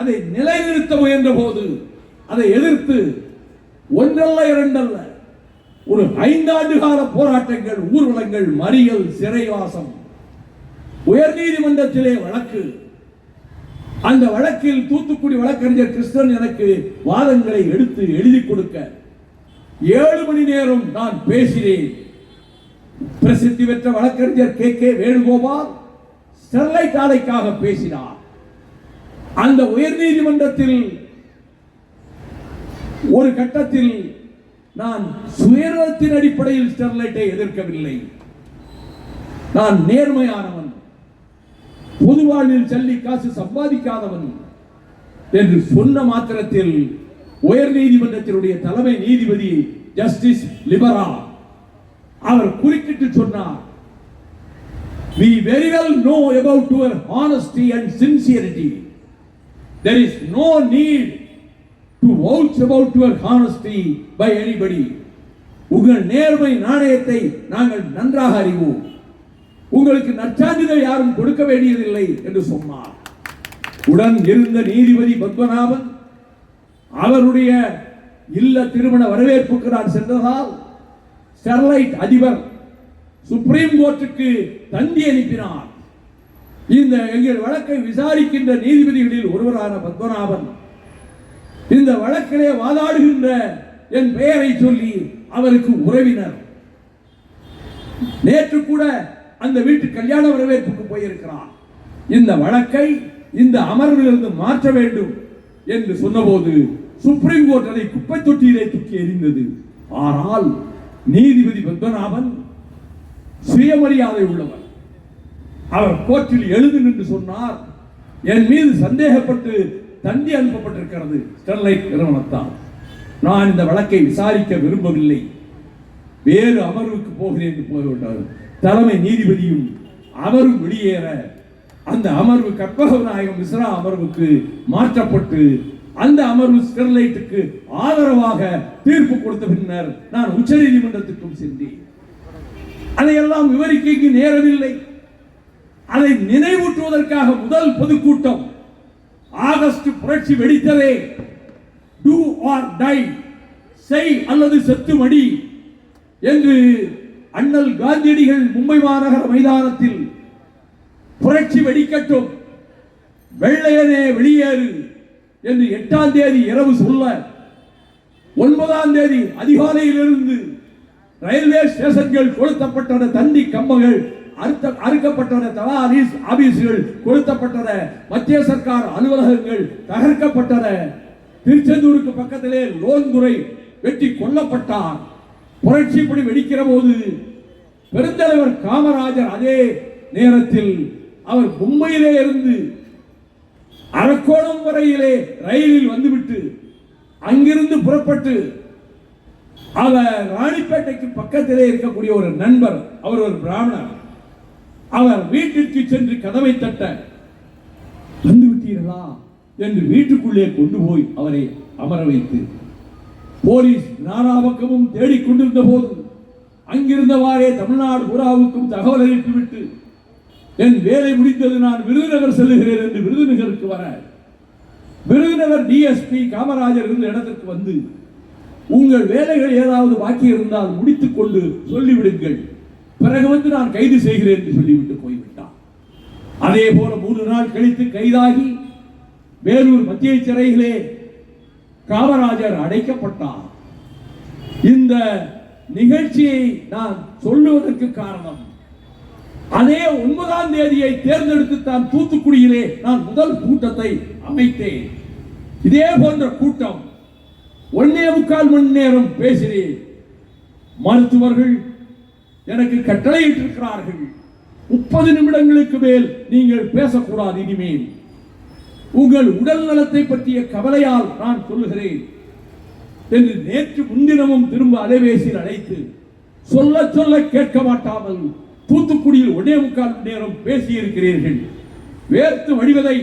அதை நிலைநிறுத்த முயன்ற போது அதை எதிர்த்து ஒன்றல்ல இரண்டல்ல ஒரு 5 ஆண்டு கால போராட்டங்கள், ஊர்வலங்கள், மறியல், சிறைவாசம், உயர் நீதிமன்றத்திலே வழக்கு. அந்த வழக்கில் தூத்துக்குடி வழக்கறிஞர் கிருஷ்ணன் எனக்கு வாதங்களை எடுத்து எழுதி கொடுக்க 7 மணி நேரம் நான் பேசினேன். பிரசித்தி பெற்ற வழக்கறிஞர் கே வேணுகோபால் ஸ்டெர்லைட் ஆலைக்காக பேசினார். அந்த உயர் நீதிமன்றத்தில் ஒரு கட்டத்தில் நான் சுயநலத்தின் அடிப்படையில் ஸ்டெர்லைட்டை எதிர்க்கவில்லை. நான் நேர்மையானவன், பொது வாழ்வில் சல்லி காசு சம்பாதிக்காதவன் என்று சொன்ன மாத்திரத்தில் உயர் நீதிமன்றத்தினுடைய தலைமை நீதிபதி ஜஸ்டிஸ் லிபரா அவர் குறுக்கிட்டு சொன்னார், we very well know about your honesty and sincerity. There is no need to vouch about your honesty by anybody. உங்கள் நேர்மை நாணயத்தை நாங்கள் நன்றாக அறிவோம், உங்களுக்கு நற்சான்றிதழ் யாரும் கொடுக்க வேண்டியதில்லை என்று சொன்னார். உடன் இருந்த நீதிபதி பத்மநாபன் அவருடைய இல்ல திருமண வரவேற்புக்கு நான் சென்றதால் ஸ்டெர்லைட் அதிபர் சுப்ரீம் கோர்ட்டுக்கு தந்தி அனுப்பினார். இந்த எங்கள் வழக்கை விசாரிக்கின்ற நீதிபதிகளில் ஒருவரான பத்மநாபன் இந்த வழக்கிலே வாதாடுகின்ற என் பெயரை சொல்லி அவருக்கு உறவினர். நேற்று கூட அந்த வீட்டு கல்யாண வரவேற்புக்கு போயிருக்கிறார். இந்த வழக்கை இந்த அமர்விலிருந்து மாற்ற வேண்டும் என்று சொன்னபோது சுப்ரீம் கோர்ட் அதை குப்பை தொட்டியிலே தூக்கி எறிந்தது. ஆனால் நீதிபதி பத்மநாபன் சுயமரியாதை உள்ளவர். அவர் கோர்ட்டில் எழுது என்று சொன்னார். என் மீது சந்தேகப்பட்டு தந்தி அனுப்பப்பட்டிருக்கிறது ஸ்டெர்லைட் நிறுவனத்தால். நான் இந்த வழக்கை விசாரிக்க விரும்பவில்லை, வேறு அமர்வுக்கு போகிறேன் என்று போய்விட்டார். தலைமை நீதிபதியும் அவரும் வெளியேற அந்த அமர்வு கற்பகநாயகம் மிஸ்ரா அமர்வுக்கு மாற்றப்பட்டு அந்த அமர்வு ஸ்டெர்லைட்டுக்கு ஆதரவாக தீர்ப்பு கொடுத்த பின்னர் நான் உச்ச நீதிமன்றத்திற்கும் சென்றேன். அதையெல்லாம் விவரிக்க நேரமில்லை. அதை நினைவூட்டுவதற்காக முதல் பொதுக்கூட்டம் ஆகஸ்ட் புரட்சி வெடித்ததே, டூ ஆர் டை, செய் அல்லது செத்து மடி என்று அண்ணல் காந்தியடிகள் மும்பை மாநகர மைதானத்தில் புரட்சி வெடிக்கட்டும், வெள்ளையனே வெளியேறு என்று 8ஆம் தேதி இரவு சொல்ல 9ஆம் தேதி அதிகாலையிலிருந்து ரயில்வே ஸ்டேஷன்கள் கொளுத்தப்பட்டன, தந்தி கம்பங்கள் அறுக்கப்பட்டன, தலா ஆபீஸ்கள் கொளுத்தப்பட்டன, மத்திய சர்க்கார் அலுவலகங்கள் தகர்க்கப்பட்டன. திருச்செந்தூருக்கு பக்கத்திலே லோன்துறை வெட்டி கொல்லப்பட்டார். புரட்சி இப்படி வெடிக்கிற போது பெருந்தலைவர் காமராஜர் அதே நேரத்தில் அவர் மும்பையிலே இருந்து அரக்கோணம் வரையிலே ரயிலில் வந்துவிட்டு அங்கிருந்து புறப்பட்டு அவர் ராணிப்பேட்டைக்கு பக்கத்திலே இருக்கக்கூடிய ஒரு நண்பர், அவர் ஒரு பிராமணர், அவர் வீட்டிற்கு சென்று கதவை தட்ட, வந்து விட்டீர்களா என்று வீட்டுக்குள்ளே கொண்டு போய் அவரை அமர வைத்து போலீஸ் நானா பக்கமும் தேடிக்கொண்டிருந்த போது அங்கிருந்தவாறே தமிழ்நாடு பூராவுக்கும் தகவல் அளித்துவிட்டு என் வேலை முடிந்தது, நான் விருதுநகர் செல்லுகிறேன் என்று விருதுநகருக்கு வர விருதுநகர் டிஎஸ்பி காமராஜர் இருந்த இடத்திற்கு வந்து, உங்கள் வேலைகள் ஏதாவது பாக்கி இருந்தால் முடித்துக் கொண்டு சொல்லிவிடுங்கள், பிறகு வந்து நான் கைது செய்கிறேன் என்று சொல்லிவிட்டு போய்விட்டார். அதே போல 3 நாள் கழித்து கைதாகி வேலூர் மத்திய சிறையிலே காமராஜர் அடைக்கப்பட்டார். இந்த நிகழ்ச்சியை நான் சொல்லுவதற்கு காரணம், அதே 9ஆம் தேதியை தேர்ந்தெடுத்து தான் தூத்துக்குடியிலே நான் முதல் கூட்டத்தை அமைத்தேன். இதே போன்ற கூட்டம் 1.25 மணி நேரம் பேசினேன். மருத்துவர்கள் எனக்கு கட்டளையிட்டிருக்கிறார்கள், 30 நிமிடங்களுக்கு மேல் நீங்கள் பேசக்கூடாது, இனிமேல் உங்கள் உடல் நலத்தை பற்றிய கவலையால் நான் சொல்லுகிறேன் என்று நேற்று முன்தினமும் திரும்ப அலைபேசியில் அழைத்து சொல்ல சொல்ல கேட்க மாட்டாமல் தூத்துக்குடியில் 1.25 மணி நேரம் பேசியிருக்கிறீர்கள். வேர்த்து வடிவதை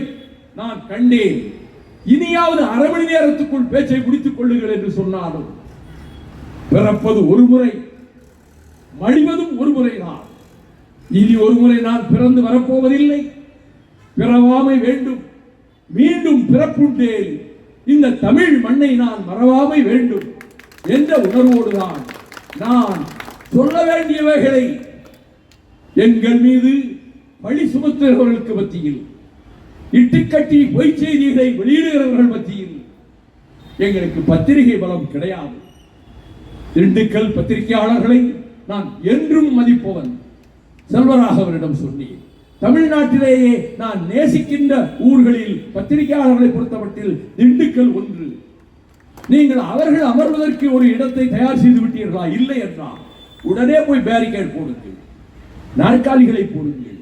நான் கண்டேன். இனியாவது அரை மணி நேரத்துக்குள் பேச்சை முடித்துக் கொள்ளுங்கள் என்று சொன்னாலும் பிறப்பது ஒரு முறை, மடிவதும் ஒரு முறைதான். இனி ஒரு முறை நான் பிறந்து வரப்போவதில்லை. பிறவாமை வேண்டும், மீண்டும் பிறப்புண்டேன், இந்த தமிழ் மண்ணை நான் மறவாமை வேண்டும் என்ற உணர்வோடுதான் நான் சொல்ல வேண்டியவைகளை எங்கள் மீது பழி சுமத்துகிறவர்களுக்கு மத்தியில், இட்டுக்கட்டி பொய் செய்திகளை வெளியிடுகிறவர்கள் மத்தியில் எங்களுக்கு பத்திரிகை பலம் கிடையாது. திண்டுக்கல் பத்திரிகையாளர்களை நான் என்றும் மதிப்பவன். செல்வராகவரிடம் சொன்னேன், தமிழ்நாட்டிலேயே நான் நேசிக்கின்ற ஊர்களில் பத்திரிகையாளர்களை பொறுத்தமட்டில் திண்டுக்கல் ஒன்று. நீங்கள் அவர்கள் அமர்வதற்கு ஒரு இடத்தை தயார் செய்து விட்டீர்களா? இல்லை என்றால் உடனே போய் பேரிகேட் போடுங்கள், நாற்காலிகளை போடுங்கள்,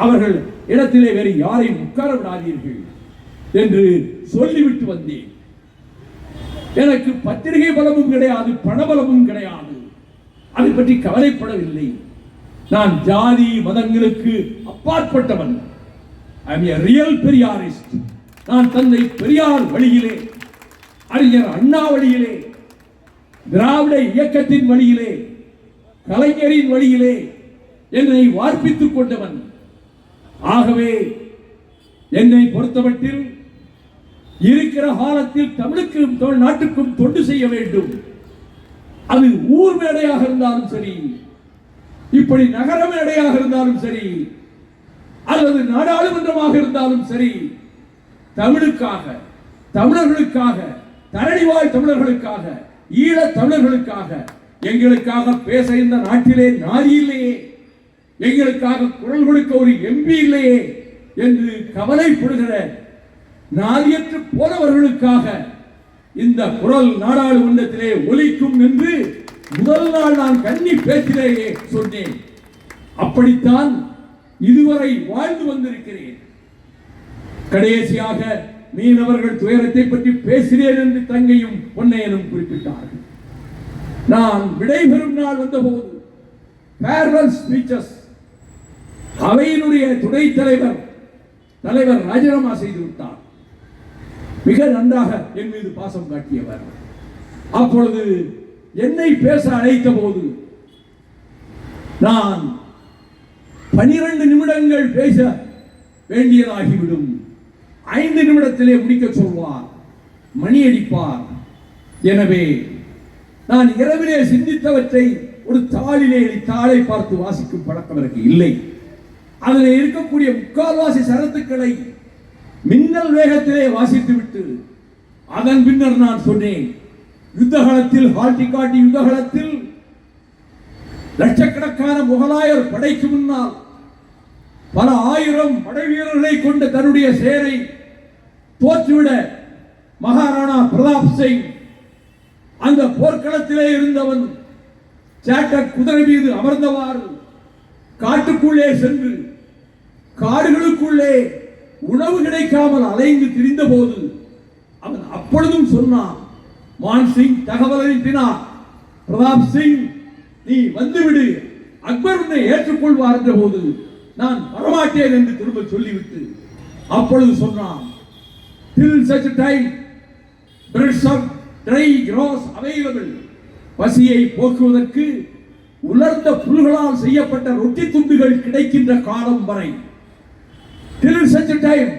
அவர்கள் இடத்திலே வேறு யாரையும் உட்கார விடாதீர்கள் என்று சொல்லிவிட்டு வந்தேன். எனக்கு பத்திரிகை பலமும் கிடையாது, பணபலமும் கிடையாது, அதை பற்றி கவலைப்படவில்லை. நான் ஜாதி மதங்களுக்கு அப்பாற்பட்டவன். ஐ அம் எ ரியல் பெரியாரிஸ்ட். நான் தந்தை பெரியார் வழியிலே, அறிஞர் அண்ணா வழியிலே, திராவிட இயக்கத்தின் வழியிலே, கலைஞரின் வழியிலே என்னை வார்ப்பித்துக் கொண்டவன். ஆகவே என்னை பொறுத்தமட்டில் இருக்கிற காலத்தில் தமிழுக்கும் தமிழ் நாட்டுக்கும் தொண்டு செய்ய வேண்டும். அது ஊர் மேடையாக இருந்தாலும் சரி, இப்படி நகர மேடையாக இருந்தாலும் சரி, அல்லது நாடாளுமன்றமாக இருந்தாலும் சரி, தமிழுக்காக, தமிழர்களுக்காக, தரணிவாழ் தமிழர்களுக்காக, ஈழத் தமிழர்களுக்காக, எங்களுக்காக பேச இந்த நாட்டிலே நாதி இல்லையே, எங்களுக்காக குரல் கொடுக்க ஒரு எம்பி இல்லையே என்று கவலைப்படுகிற நாதியற்று போனவர்களுக்காக இந்த குரல் நாடாளுமன்றத்திலே ஒலிக்கும் என்று முதல் நாள் நான் கன்னி பேச்சிலேயே சொன்னேன். அப்படித்தான் இதுவரை வாழ்ந்து வந்திருக்கிறேன். கடைசியாக மீனவர்கள் துயரத்தை பற்றி பேசினேன் என்று தங்கையும் பொன்னையனும் குறிப்பிட்டார்கள். நான் விடைபெறும் நாள் வந்தபோது ஃபேர்வெல் ஸ்பீச்சஸ் அவையினுடைய துணைத் தலைவர் ராஜினாமா செய்து விட்டார். மிக நன்றாக என் மீது பாசம் காட்டியவர். அப்பொழுது என்னை பேச அழைத்த போது நான் 12 நிமிடங்கள் பேச வேண்டியதாகிவிடும், 5 நிமிடத்திலே முடிக்க சொல்வார், மணி அடிப்பார். எனவே நான் இரவிலே சிந்தித்தவற்றை ஒரு தாளிலே தாளை பார்த்து வாசிக்கும் பழக்கம் எனக்கு இல்லை. அதில் இருக்கக்கூடிய முக்கால்வாசி சரத்துக்களை மின்னல் வேகத்திலே வாசித்துவிட்டு அதன் பின்னர் நான் சொன்னேன், யுத்தகலத்தில் ஹால்டிகாட்டி யுத்தகலத்தில் லட்சக்கணக்கான முகலாயர் படைக்கு முன்னால் பல ஆயிரம் படை வீரர்களை கொண்ட தன்னுடைய சேனை தோற்றுவிட மகாராணா பிரதாப் சிங் அந்த போர்க்களத்திலே இருந்தவன் சேட்டக் குதிரை மீது அமர்ந்தவாறு காட்டுக்குள்ளே சென்று காடுகளுக்குள்ளே உணவு கிடைக்காமல் அலைந்து திரிந்த போது அவன் அப்பொழுதும் சொன்னான், மான்சிங் தகவல் அனுப்பினார், பிரதாப் சிங் நீ வந்துவிடு, அக்பர் உன்னை ஏற்றுக்கொள்வார் என்ற போது நான் வரமாட்டேன் என்று திரும்ப சொல்லிவிட்டு அப்பொழுது சொன்னான், till such time breads of dry grass available, பசியை போக்குவதற்கு உலர்ந்த புல்களால் செய்யப்பட்ட ரொட்டி துண்டுகள் கிடைக்கின்ற காலம் வரை, till such time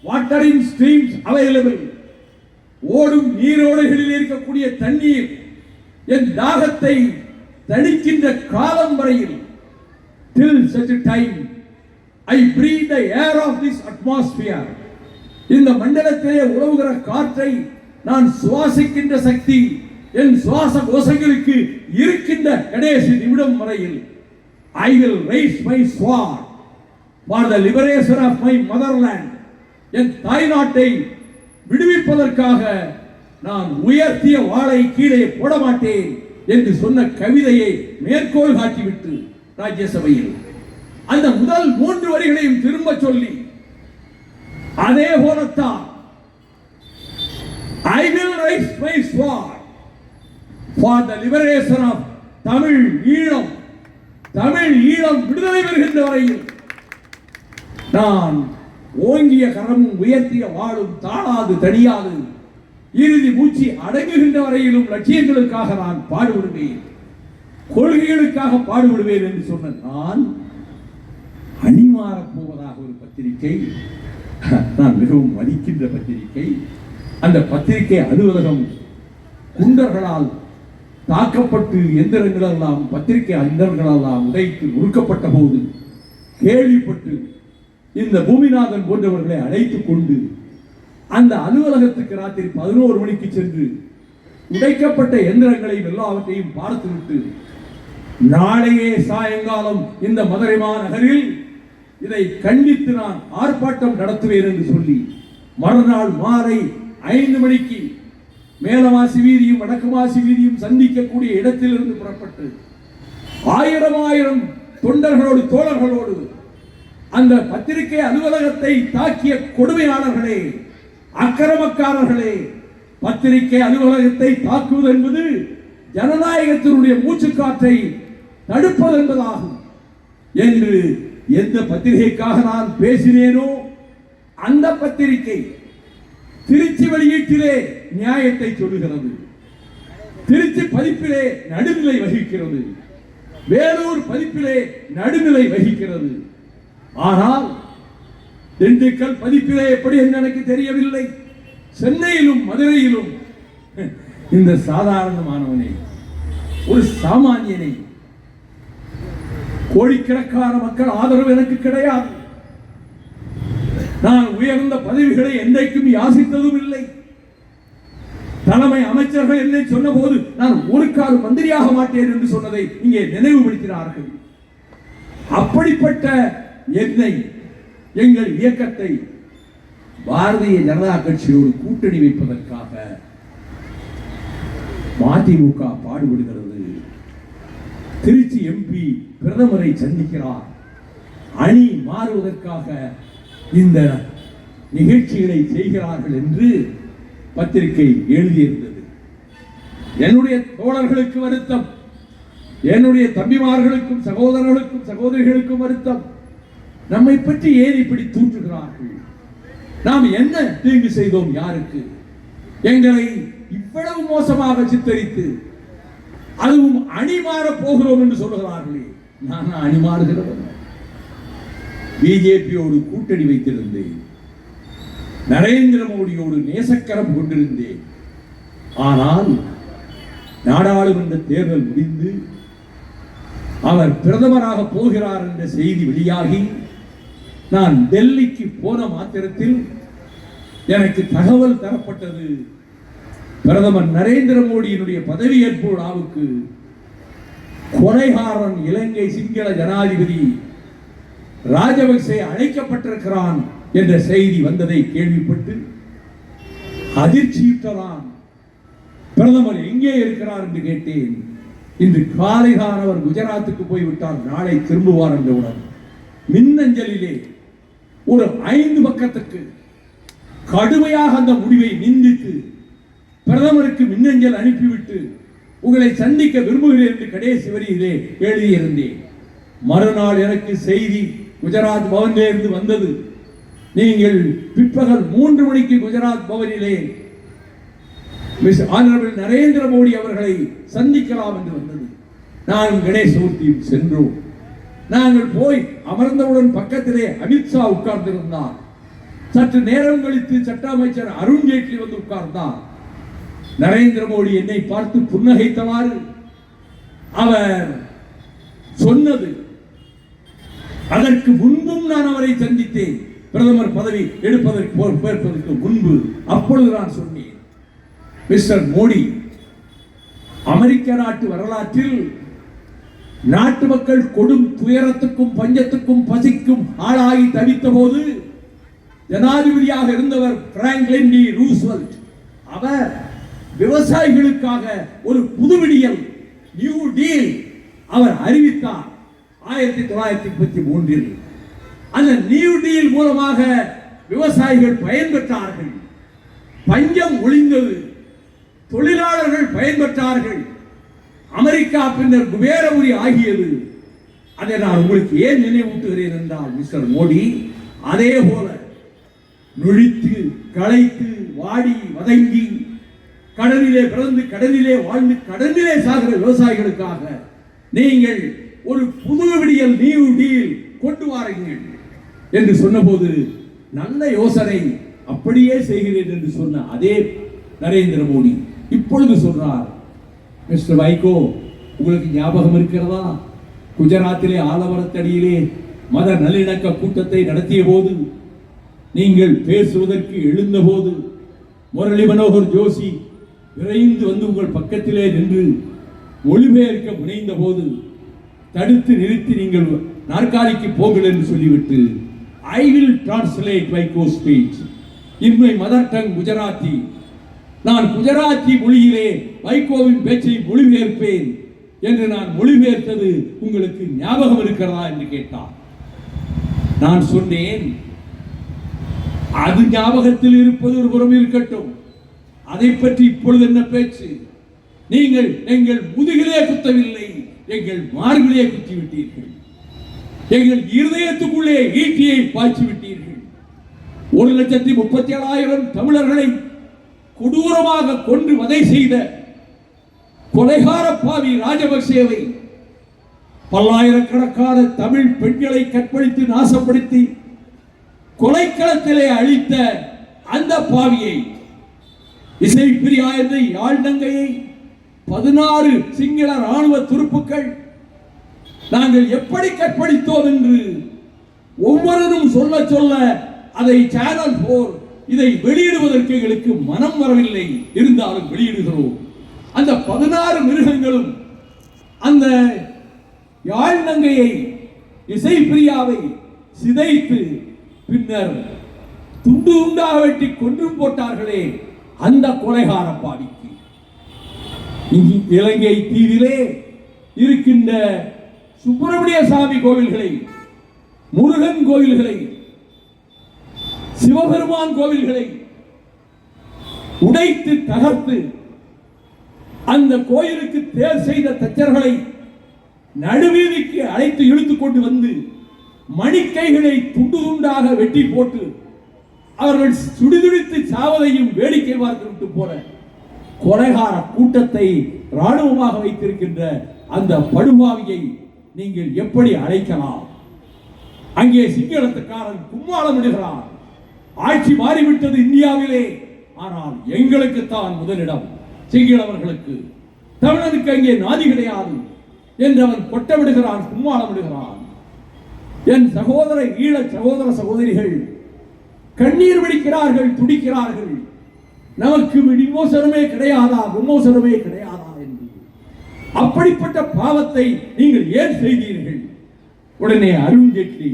water in streams available, ஓடும் நீரோடைகளில் இருக்கக்கூடிய தண்ணீர் என் தாகத்தை தணிக்கின்ற காலம் வரையில், till such time I breathe the air of this atmosphere, இந்த மண்டலத்திலே உலவுகிற காற்றை நான் சுவாசிக்கின்ற சக்தி என் சுவாச கோஷங்களுக்கு இருக்கின்ற கடைசி நிமிடம் வரையில் I will raise my sword for the liberation of my motherland, என் தாய் நாட்டை விடுவிப்பதற்காக நான் உயர்த்திய வாளை கீழே போட மாட்டேன் என்று சொன்ன கவிதையை மேற்கோள் காட்டிவிட்டு ராஜ்யசபையில் அந்த முதல் 3 வரிகளையும் திரும்ப சொல்லி, அதே போலத்தான் I will raise my sword for the liberation of Tamil Eelam. Tamil Eelam விடுதலை பெறுகின்ற வரையில் நான் ஓங்கிய கரமும் உயர்த்திய வாளும் தாழாது தனியாது, இறுதி மூச்சு அடங்குகின்ற வரையிலும் லட்சியங்களுக்காக நான் பாடுபடுவேன், கொள்கைகளுக்காக பாடுபடுவேன் என்று சொன்ன நான் அணிமாறப் போவதாக ஒரு பத்திரிகை, நான் மிகவும் மதிக்கின்ற பத்திரிகை, அந்த பத்திரிகை அலுவலகம் குண்டர்களால் தாக்கப்பட்டு எந்திரங்களெல்லாம் பத்திரிகை அந்தர்களெல்லாம் உடைத்து நொறுக்கப்பட்ட போது கேள்விப்பட்டு இந்த பூமிநாதன் போன்றவர்களை அழைத்துக் கொண்டு அந்த அலுவலகத்துக்கு ராத்திரி 11 மணிக்கு சென்று உடைக்கப்பட்ட எந்திரங்களையும் எல்லாவற்றையும் பார்த்துவிட்டு, நாளையே சாயங்காலம் இந்த மதுரை மாநகரில் இதை கண்டித்து நான் ஆர்ப்பாட்டம் நடத்துவேன் என்று சொல்லி மறுநாள் மாலை 5 மணிக்கு மேலவாசி வீதியும் வடக்குவாசி வீதியும் சந்திக்கக்கூடிய இடத்திலிருந்து புறப்பட்டு 1000 தொண்டர்களோடு தோழர்களோடு அந்த பத்திரிகை அலுவலகத்தை தாக்கிய கொடுமையாளர்களே, அக்கிரமக்காரர்களே, பத்திரிகை அலுவலகத்தை தாக்குவது என்பது ஜனநாயகத்தினுடைய மூச்சுக்காற்றை தடுப்பது என்பதாகும் என்று எந்த பத்திரிகைக்காக நான் பேசினேனோ அந்த பத்திரிகை திருச்சி வெளியீட்டிலே நியாயத்தை சொல்லுகிறது, திருச்சி பதிப்பிலே நடுநிலை வகிக்கிறது, வேலூர் பதிப்பிலே நடுநிலை வகிக்கிறது. ஆனால் திண்டுக்கல் பதிப்பிலே எப்படி என்று எனக்கு தெரியவில்லை. சென்னையிலும் மதுரையிலும் இந்த சாதாரணமானவனை, ஒரு சாமானியனை, கோடிக்கணக்கான மக்கள் ஆதரவு எனக்கு கிடையாது. நான் உயர்ந்த பதவிகளை என்றைக்கும் யாசித்ததும் இல்லை. தலைமை அமைச்சர்கள் என்னை சொன்ன போது நான் ஒரு கால் மந்திரியாக மாட்டேன் என்று சொன்னதை இங்கே நினைவுபடுத்தினார்கள். அப்படிப்பட்ட என்னை, எங்கள் இயக்கத்தை பாரதிய ஜனதா கட்சியோடு கூட்டணி வைப்பதற்காக மதிமுக பாடுபடுகிறது. திருச்சி எம்பி பிரதமரை சந்திக்கிறார். அணி மாறுவதற்காக இந்த நிகழ்ச்சிகளை செய்கிறார்கள் என்று பத்திரிகை எழுதியிருந்தது. என்னுடைய தோழர்களுக்கு வருத்தம், என்னுடைய தம்பிமார்களுக்கும் சகோதரர்களுக்கும் சகோதரிகளுக்கும் வருத்தம். நம்மை பற்றி ஏன் இப்படி தூற்றுகிறார்கள்? நாம் என்ன தீங்கு செய்தோம் யாருக்கு? எங்களை இவ்வளவு மோசமாக சித்தரித்து அதுவும் அணிமாற போகிறோம் என்று சொல்லுகிறார்களே, நான் அணிமாறுகிறவன். பிஜேபியோடு கூட்டணி வைத்திருந்தேன், நரேந்திர மோடியோடு நேசக்கரம் கொண்டிருந்தேன். ஆனால் நாடாளுமன்ற தேர்தல் முடிந்து அவர் பிரதமராக போகிறார் என்ற செய்தி வெளியாகி நான் டெல்லிக்கு போன மாத்திரத்தில் எனக்கு தகவல் தரப்பட்டது, பிரதமர் நரேந்திர மோடியினுடைய பதவியேற்பு விழாவுக்கு கொலைகாரன் இலங்கை சிங்கள ஜனாதிபதி ராஜபக்சே அழைக்கப்பட்டிருக்கிறான் என்ற செய்தி வந்ததை கேள்விப்பட்டு அதிர்ச்சியுற்றான். பிரதமர் எங்கே இருக்கிறார் என்று கேட்டேன். இன்று காலைதான் அவர் குஜராத்துக்கு போய்விட்டார், நாளை திரும்புவார் என்றவுடன் மின்னஞ்சலிலே ஒரு 5 பக்கத்துக்கு கடுமையாக அந்த முடிவை நிந்தித்து பிரதமருக்கு மின்னஞ்சல் அனுப்பிவிட்டு உங்களை சந்திக்க விரும்புகிறேன் என்று கடைசி வரியிலே எழுதியிருந்தேன். மறுநாள் எனக்கு செய்தி குஜராத் பவனிலே இருந்து வந்தது. நீங்கள் பிற்பகல் 3 மணிக்கு குஜராத் பவனிலே ஆனரபிள் நரேந்திர மோடி அவர்களை சந்திக்கலாம் என்று வந்தது. நான் கணேசமூர்த்தியும் சென்றோம். நாங்கள் போய் அமர்ந்தவுடன் பக்கத்திலே அமித்ஷா உட்கார்ந்திருந்தார். சற்று நேரம் கழித்து சட்ட அமைச்சர் அருண்ஜேட்லி வந்து உட்கார்ந்தார். நரேந்திர மோடி என்னை பார்த்து புன்னகைத்தவாறு அவர் சொன்னது, அதற்கு முன்பும் நான் அவரை சந்தித்தேன், பிரதமர் பதவி எடுப்பதற்கு முன்பு. அப்பொழுது நான் சொன்னேன், மிஸ்டர் மோடி, அமெரிக்க நாட்டு வரலாற்றில் நாட்டு மக்கள் கொடும் துயரத்துக்கும் பஞ்சத்துக்கும் பசிக்கும் ஆளாகி தவித்த போது ஜனாதிபதியாக இருந்தவர் பிராங்க்லின் டி ரூஸ்வெல்ட், அவர் விவசாயிகளுக்காக ஒரு புது விடியல் நியூ டீல் அவர் அறிவித்தார் 1933. அந்த நியூ டீல் மூலமாக விவசாயிகள் பயன்பெற்றார்கள். பஞ்சம் ஒழிந்தது, தொழிலாளர்கள் பயன்பெற்றார்கள். அமெரிக்கா பின்னர் குபேரபுரி ஆகியது. அதை நான் உங்களுக்கு ஏன் நினைவூட்டுகிறேன் என்றால், மிஸ்டர் மோடி அதே போல நொழித்து களைத்து வாடி வதங்கி கடலிலே பிறந்து கடலிலே வாழ்ந்து கடலிலே சாகிற விவசாயிகளுக்காக நீங்கள் ஒரு புது விடியல் நியூ டீல் கொண்டு வாருங்கள் என்று சொன்னபோது, நல்ல யோசனை, அப்படியே செய்கிறேன் என்று சொன்ன அதே நரேந்திர மோடி இப்பொழுது சொல்றார், மிஸ்டர் வைகோ, உங்களுக்கு ஞாபகம் இருக்கிறதா, குஜராத்திலே ஆலவரத்தடியிலே மத நல்லிணக்க கூட்டத்தை நடத்திய போது, நீங்கள் பேசுவதற்கு எழுந்த போது, முரளி மனோகர் ஜோஷி விரைந்து வந்து உங்கள் பக்கத்திலே நின்று மொழிபெயர்க்க முனைந்த போது தடுத்து நிறுத்தி நீங்கள் நாற்காலிக்கு போங்கள் என்று சொல்லிவிட்டு, I will translate Vaiko speech in my mother tongue Gujarati, நான் குஜராத்தி மொழியிலே வைகோவின் பேச்சை மொழிபெயர்ப்பேன் என்று நான் மொழிபெயர்த்தது உங்களுக்கு ஞாபகம் இருக்கிறதா என்று கேட்டார். நான் சொன்னேன், அது ஞாபகத்தில் இருப்பது ஒரு புறம் இருக்கட்டும், அதை பற்றி இப்பொழுது என்ன பேச்சு? நீங்கள் எங்கள் முதுகிலே குத்தவில்லை, எங்கள் மார்பிலே குத்தி விட்டீர்கள், எங்கள் இருதயத்துக்குள்ளே ஈட்டியை பாய்ச்சி விட்டீர்கள். 1,37,000 தமிழர்களை கொடூரமாக கொன்று வதை செய்த கொலைகார பாவி ராஜபக்சேவை பல்லாயிரக்கணக்கான தமிழ் பெண்களை கற்பழித்து நாசப்படுத்தி கொலைக்களத்திலே அழித்த அந்த பாவியை, இசைப்பிரியா என்ற யாழ்நங்கையை 16 சிங்கள ராணுவ துருப்புக்கள் நாங்கள் எப்படி கற்பழித்தோம் என்று ஒவ்வொருவரும் சொல்ல சொல்ல அதை சேனல் 4 இதை வெளியிடுவதற்கு எங்களுக்கு மனம் வரவில்லை, இருந்தாலும் வெளியிடுகிறோம். அந்த 16 மிருகங்களும் அந்த யாழ்நங்கையை இசைப்பிரியாவை சிதைத்து பின்னர் துண்டு துண்டாக வெட்டி கொன்றும் போட்டார்களே அந்த கொலைகார பாவிக்கு, இலங்கை தீவிலே இருக்கின்ற சுப்பிரமணிய சாமி கோவில்களை, முருகன் கோவில்களை, சிவபெருமான் கோவில்களை உடைத்து தகர்த்து அந்த கோயிலுக்கு தேர் செய்த தச்சர்களை நடுவீதிக்கு அழைத்து இழுத்துக் கொண்டு வந்து மணிக்கைகளை துண்டு துண்டாக வெட்டி போட்டு அவர்கள் சுடிதுடித்து சாவதையும் வேடிக்கை பார்த்து போன கொலைகார கூட்டத்தை ராணுவமாக வைத்திருக்கின்ற அந்த படுபாவியை நீங்கள் எப்படி அழைக்கலாம்? அங்கே சிங்களத்துக்காரன் கும்மாளம் இடுகிறான். ஆட்சி மாறிவிட்டது இந்தியாவிலே, ஆனால் எங்களுக்கு தான் முதலிடம், சிங்களவர்களுக்கு, தமிழனுக்கு அங்கே நாதி கிடையாது என்று அவன் கொட்டமிடுகிறான், கும்மாளம் இடுகிறான். என் சகோதர ஈழ சகோதர சகோதரிகள் கண்ணீர் வடிக்கிறார்கள், துடிக்கிறார்கள். நமக்கு விமோசனமே கிடையாதா, விமோசனமே கிடையாதா என்று. அப்படிப்பட்ட பாவத்தை நீங்கள் ஏன் செய்தீர்கள்? உடனே அருண் ஜேட்லி,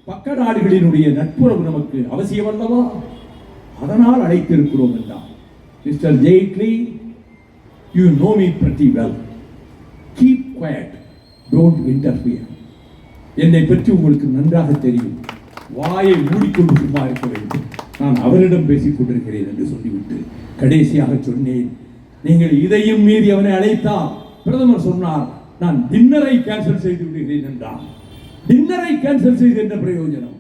பக்க நாடுகளினுடைய நட்புறவு நமக்கு அவசியம் அல்லவா, அதனால் அழைத்திருக்கிறோம் என்றார். Mister Jaitley, you know me pretty well, keep quiet, don't interfere. என்னை பற்றி உங்களுக்கு நன்றாக தெரியும், வாயை மூடிக்கொண்டு சும்மா இருக்க வேண்டும், நான் அவரிடம் பேசிக் கொண்டிருக்கிறேன் என்று சொல்லிவிட்டு கடைசியாக சொன்னேன், நீங்கள் இதையும் மீறி அவனை அழைத்தால், பிரதமர் சொன்னார், நான் டின்னரை கேன்சல் செய்து விடுகிறேன் என்றார். டின்னரை கேன்சல் செய்து என்ன பிரயோஜனம்?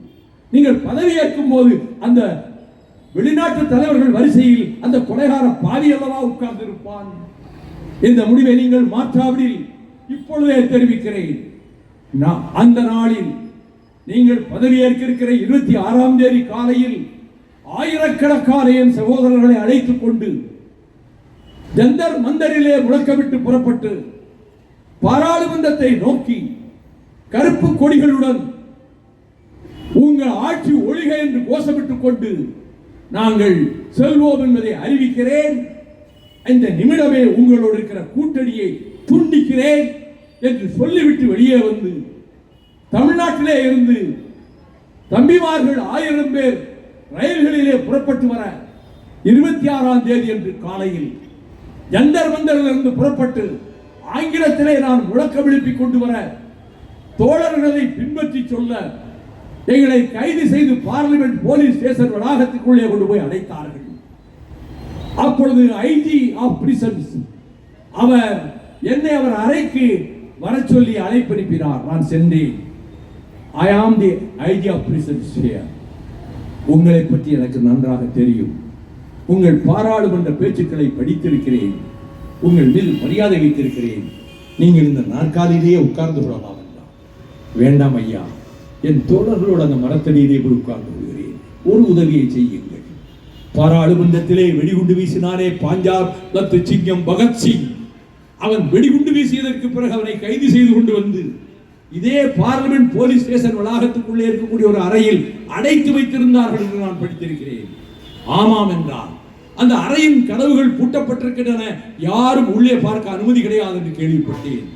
நீங்கள் பதவி ஏற்கும் போது அந்த வெளிநாட்டு தலைவர்கள் வரிசையில் அந்த கொலைகார பாவி அல்லவா உட்கார்ந்து இருப்பான். இந்த முடிவை நீங்கள் மாற்றாவிடில் இப்பொழுதே தெரிவிக்கிறேன், அந்த நாளில் நீங்கள் பதவி ஏற்கிற 26ஆம் தேதி காலையில் ஆயிரக்கணக்கான என் சகோதரர்களை அழைத்துக் கொண்டு ஜந்தர் மந்தரிலே முழக்கமிட்டு புறப்பட்டு பாராளுமன்றத்தை நோக்கி கருப்பு கொடிகளுடன் உங்கள் ஆட்சி ஒழிக என்று கோஷமிட்டுக் கொண்டு நாங்கள் செல்வோம் என்பதை அறிவிக்கிறேன். இந்த நிமிடமே உங்களோடு இருக்கிற கூட்டணியை துண்டிக்கிறேன் என்று சொல்லிவிட்டு வெளியே வந்து தமிழ்நாட்டிலே இருந்து தம்பிமார்கள் 1000 பேர் ரயில்களிலே புறப்பட்டு வர 26ஆம் தேதி என்று காலையில் ஜந்தர் மந்தரிலிருந்து புறப்பட்டு ஆங்கிலத்திலே நான் முழக்கம் எழுப்பி கொண்டு வர தோழர்களை பின்பற்றி சொல்ல எங்களை கைது செய்து பார்லிமெண்ட் போலீஸ் ஸ்டேஷன் வளாகத்துக்குள்ளே கொண்டு போய் அடைத்தார்கள். அப்பொழுது ஐஜி ஆஃப் பிரிசன்ஸ் அவர் அறைக்கு வர சொல்லி அழைப்பனுப்பினார். நான் சென்றேன். ஐ ஆம் தி ஐஜி ஆஃப் பிரிசன்ஸ். உங்களை பற்றி எனக்கு நன்றாக தெரியும். உங்கள் பாராளுமன்ற பேச்சுக்களை படித்திருக்கிறேன். உங்கள் மீது மரியாதை வைத்திருக்கிறேன். நீங்கள் இந்த நாற்காலிலேயே உட்கார்ந்து கொள்ளலாம். வேண்டாம் ஐயா, என் தோழர்களோடு அந்த மரத்தடியிலே போய் உட்கார்ந்து கொள்கிறேன். ஒரு உதவியை செய்யுங்கள். பாராளுமன்றத்திலே வெடிகுண்டு வீசினானே பஞ்சாப் சிங்கம் பகத்சிங், அவன் வெடிகுண்டு வீசியதற்கு பிறகு அவனை கைது செய்து கொண்டு வந்து இதே பார்லிமெண்ட் போலீஸ் ஸ்டேஷன் வளாகத்துக்குள்ளே இருக்கக்கூடிய ஒரு அறையில் அடைத்து வைத்திருந்தார்கள் என்று நான் படித்திருக்கிறேன். ஆமாம் என்றார். அந்த அறையின் கதவுகள் பூட்டப்பட்டிருக்கின்றன, யாரும் உள்ளே பார்க்க அனுமதி கிடையாது என்று கேள்விப்பட்டேன்.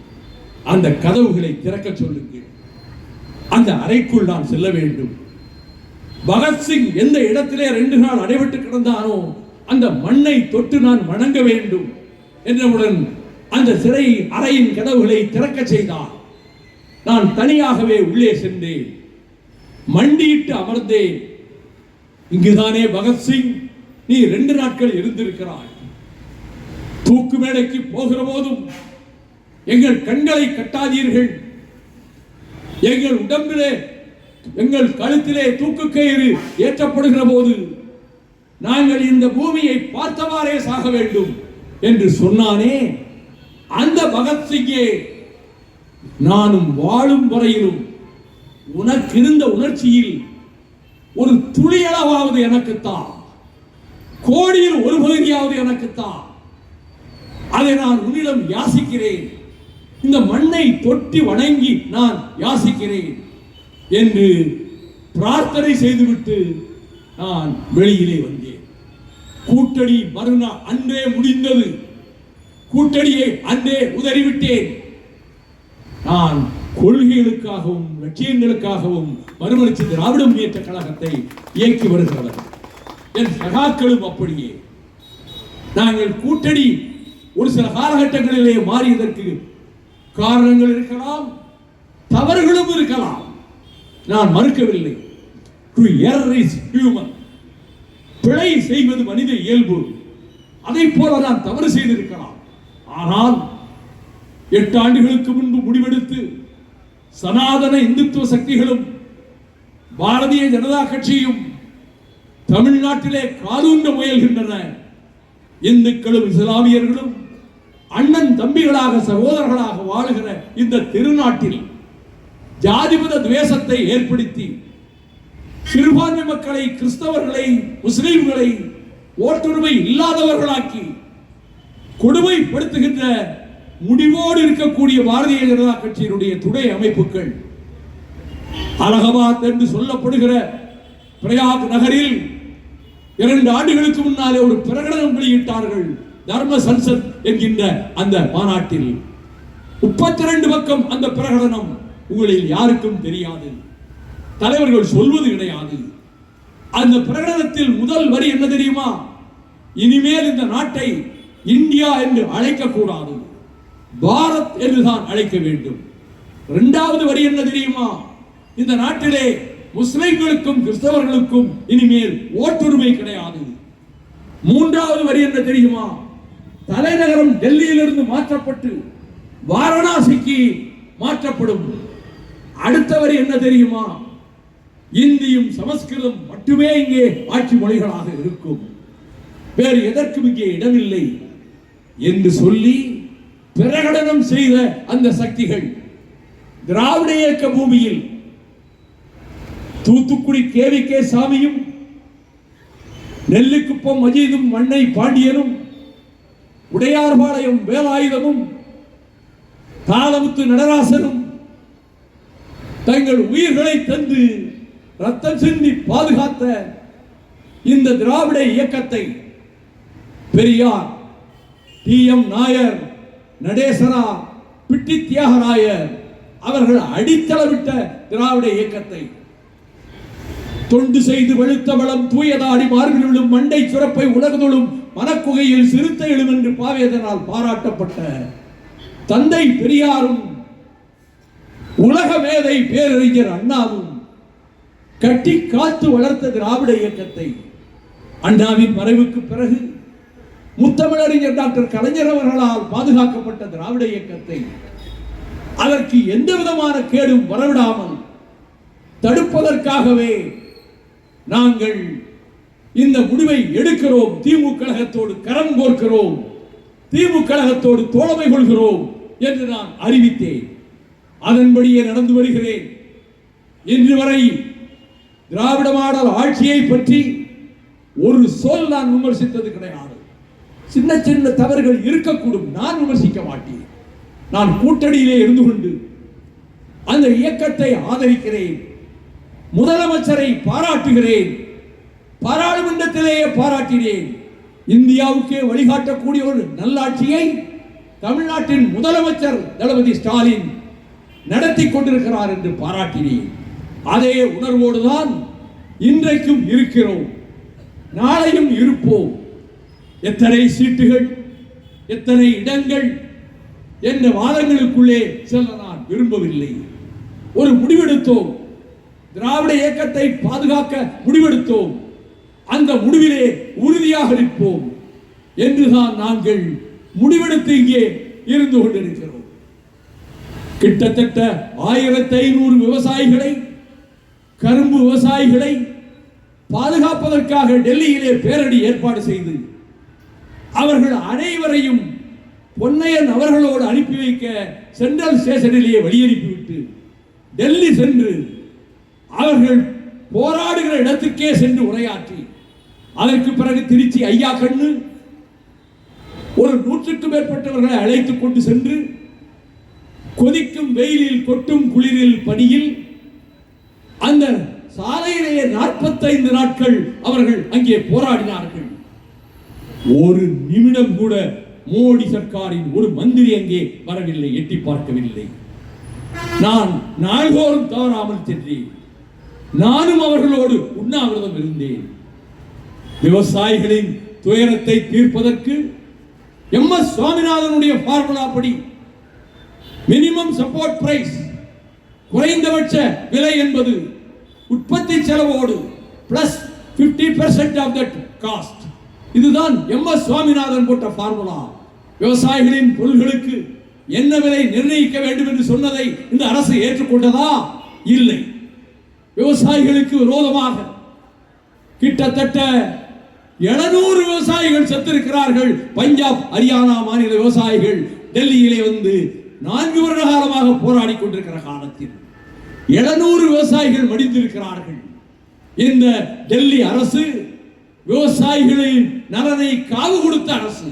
அந்த கதவுகளை திறக்க சொல்லுங்கள். அந்த அறைக்குள் நான் செல்ல வேண்டும். பகத்சிங் எந்த இடத்திலே 2 நாள் அடைபட்டு கிடந்தானோ அந்த மண்ணை தொட்டு நான் வணங்க வேண்டும் என்றவுடன் அந்த சிறை அறையின் கதவுகளை திறக்க செய்தார். நான் தனியாகவே உள்ளே சென்றேன். மண்டியிட்டு அமர்ந்தேன். இங்குதானே பகத்சிங், நீ 2 நாட்கள் இருந்திருக்கிறாய். தூக்கு மேடைக்கு போகிற போதும் எங்கள் கண்களை கட்டாதீர்கள், எங்கள் உடம்பிலே எங்கள் கழுத்திலே தூக்கு கயிறு ஏற்றப்படுகிற போது நாங்கள் இந்த பூமியை பார்த்தவாறே சாக வேண்டும் என்று சொன்னானே, அந்த பகத்சிங்கே நானும் வாழும் வரையிலும் உனக்கு இருந்த உணர்ச்சியில் ஒரு துளியளவாவது எனக்குத்தான், கோடியில் ஒரு பகுதியாவது எனக்குத்தான். அதை நான் உன்னிடம் யாசிக்கிறேன். இந்த மண்ணை தொட்டி வணங்கி நான் யாசிக்கிறேன் என்று பிரார்த்தனை செய்துவிட்டு நான் வெளியிலே வந்தேன். கூட்டணி மறுநாள் அன்றே முடிந்தது. கூட்டணியை அன்றே உதறிவிட்டேன். நான் கொள்கைகளுக்காகவும் லட்சியங்களுக்காகவும் மறுமலர்ச்சி திராவிட முன்னேற்ற கழகத்தை இயக்கி வருகிறவர். என் சகாக்களும் அப்படியே. நாங்கள் கூட்டணி ஒரு சில காலகட்டங்களிலே மாறியதற்கு காரணங்கள் இருக்கலாம், தவறுகளும் இருக்கலாம். நான் மறுக்கவில்லை. பிழை செய்வது மனித இயல்பு. அதை போல நான் தவறு செய்திருக்கலாம். ஆனால் 8 ஆண்டுகளுக்கு முன்பு முடிவெடுத்து சனாதன இந்துத்துவ சக்திகளும் பாரதிய ஜனதா கட்சியும் தமிழ்நாட்டிலே காலூன்ற முயல்கின்றன. இந்துக்களும் இஸ்லாமியர்களும் அண்ணன் தம்பிகளாக சகோதரர்களாக வாழுகிற இந்த திருநாட்டில் ஜாதிமத துவேஷத்தை ஏற்படுத்தி சிறுபான்மை மக்களை, கிறிஸ்தவர்களை, முஸ்லிம்களை ஓட்டுரிமை இல்லாதவர்களாக்கி கொடுமைப்படுத்துகின்ற முடிவோடு இருக்கக்கூடிய பாரதிய ஜனதா கட்சியினுடைய துணை அமைப்புகள் அலகாபாத் என்று சொல்லப்படுகிற பிரயாக் நகரில் 2 ஆண்டுகளுக்கு முன்னாலே ஒரு பிரகடனம் வெளியிட்டார்கள். தர்ம சன்சத் என்கின்ற அந்த மாநாட்டில் 32 பக்கம் அந்த பிரகடனம். உங்களில் யாருக்கும் தெரியாது, தலைவர்கள் சொல்வது கிடையாது. அந்த பிரகடனத்தில் முதல் வரி என்ன தெரியுமா? இனிமேல் இந்த நாட்டை இந்தியா என்று அழைக்க கூடாது, பாரத் என்றுதான் அழைக்க வேண்டும். 2வது வரி என்ன தெரியுமா? இந்த நாட்டிலே முஸ்லிம்களுக்கும் கிறிஸ்தவர்களுக்கும் இனிமேல் ஓட்டுரிமை கிடையாது. 3வது வரி என்ன தெரியுமா? தலைநகரம் டெல்லியிலிருந்து மாற்றப்பட்டு வாரணாசிக்கு மாற்றப்படும். அடுத்த வரி என்ன தெரியுமா? இந்தியும் சமஸ்கிருதம் மட்டுமே இங்கே ஆட்சி மொழிகளாக இருக்கும், வேறு எதற்கும் இங்கே இடமில்லை என்று சொல்லி பிரகடனம் செய்த அந்த சக்திகள் திராவிட இயக்க பூமியில் தூத்துக்குடி கேவிகே சாமியும், நெல்லிக்குப்பம் மஜீதும், மண்ணை பாண்டியனும், உடையார்பாளையம் வேலாயுதமும், தாளமுத்து நடராசனும் தங்கள் உயிர்களை தந்து ரத்தம் சிந்தி பாதுகாத்த இந்த திராவிட இயக்கத்தை பெரியார், டி.எம். நாயர், நடேசரா, பிட்டி தியாகராயர் அவர்கள் அடித்தளவிட்ட திராவிட இயக்கத்தை தொண்டு செய்து வெளுத்த வளம் தூயதாடி மார்பிலும் மண்டை சுரப்பை உலகதொழும் மனக்குகையில் சிறுத்தை எழும் என்று பாவேதனால் பாராட்டப்பட்ட தந்தை பெரியாரும் உலக மேதை பேரறிஞர் அண்ணாவும் கட்டி காத்து வளர்த்த திராவிட இயக்கத்தை அண்ணாவின் மறைவுக்கு பிறகு முத்தமிழறிஞர் டாக்டர் கலைஞர் அவர்களால் பாதுகாக்கப்பட்ட திராவிட இயக்கத்தை அதற்கு எந்த விதமான கேடும் வரவிடாமல் தடுப்பதற்காகவே நாங்கள் இந்த முடிவை எடுக்கிறோம். திமுக கழகத்தோடு கரம் கோர்க்கிறோம், திமுக கழகத்தோடு தோழமை கொள்கிறோம் என்று நான் அறிவித்தேன். அதன்படியே நடந்து வருகிறேன். இன்று வரை திராவிட மாடல் ஆட்சியை பற்றி ஒரு சொல் நான் விமர்சித்தது கிடையாது. சின்ன சின்ன தவறுகள் இருக்கக்கூடும், நான் விமர்சிக்க மாட்டேன். நான் கூட்டணியிலே இருந்து கொண்டு அந்த இயக்கத்தை ஆதரிக்கிறேன். முதலமைச்சரை பாராட்டுகிறேன், பாராளுமன்றத்திலேயே பாராட்டினேன். இந்தியாவுக்கே வழிகாட்டக்கூடிய ஒரு நல்லாட்சியை தமிழ்நாட்டின் முதலமைச்சர் தளபதி ஸ்டாலின் நடத்தி கொண்டிருக்கிறார் என்று பாராட்டினேன். அதே உணர்வோடுதான் இன்றைக்கும் இருக்கிறோம், நாளையும் இருப்போம். எத்தனை சீட்டுகள், எத்தனை இடங்கள் என்ற வாதங்களுக்குள்ளே செல்ல நான் விரும்பவில்லை. ஒரு முடிவெடுத்தோம், திராவிட இயக்கத்தை பாதுகாக்க முடிவெடுத்தோம். அந்த முடிவிலே உறுதியாக இருப்போம் என்றுதான் நாங்கள் முடிவெடுத்து இங்கே இருந்து கொண்டிருக்கிறோம். கிட்டத்தட்ட 1500 விவசாயிகளை, கரும்பு விவசாயிகளை பாதுகாப்பதற்காக டெல்லியிலே பேரணி ஏற்பாடு செய்து அவர்கள் அனைவரையும் பொன்னையன் அவர்களோடு அனுப்பி வைக்க சென்ட்ரல் ஸ்டேஷனிலேயே வெளியனுப்பிவிட்டு டெல்லி சென்று அவர்கள் போராடுகிற இடத்துக்கே சென்று உரையாற்றி அதற்கு பிறகு திருச்சி ஐயா கண்ணு ஒரு 100க்கும் மேற்பட்டவர்களை அழைத்துக் கொண்டு சென்று கொதிக்கும் வெயிலில் கொட்டும் குளிரில் பனியில் அந்த சாலையிலேயே 45 நாட்கள் அவர்கள் அங்கே போராடினார்கள். ஒரு நிமிடம் கூட மோடி சர்க்காரின் ஒரு மந்திரி அங்கே வரவில்லை, எட்டி பார்க்கவில்லை. நான் நாள்தோறும் தவறாமல் சென்றேன். நானும் அவர்களோடு உண்ணாவிரதம் இருந்தேன். விவசாயிகளின் துயரத்தை தீர்ப்பதற்கு எம்.எஸ். சுவாமிநாதனுடைய ஃபார்முலா படி மினிமம் சப்போர்ட் பிரைஸ், குறைந்தபட்ச விலை என்பது உற்பத்தி செலவோடு பிளஸ் 50% ஆஃப் தட் காஸ்ட். இதுதான் எம்.எஸ். சுவாமிநாதன் போட்ட ஃபார்முலா. விவசாயிகளின் பொருட்களுக்கு என்ன விலை நிர்ணயிக்க வேண்டும் என்று சொன்னதை இந்த அரசு ஏற்றுக்கொண்டதா? இல்லை. விவசாயிகளுக்கு விரோதமாக கிட்டத்தட்ட 700 விவசாயிகள் செத்திருக்கிறார்கள். பஞ்சாப், ஹரியானா மாநில விவசாயிகள் டெல்லியிலே வந்து 4 வருட காலமாக போராடி கொண்டிருக்கிற காலத்தில் 700 விவசாயிகள் மடிந்திருக்கிறார்கள். இந்த டெல்லி அரசு விவசாயிகளின் நலனை காவு கொடுத்த அரசு.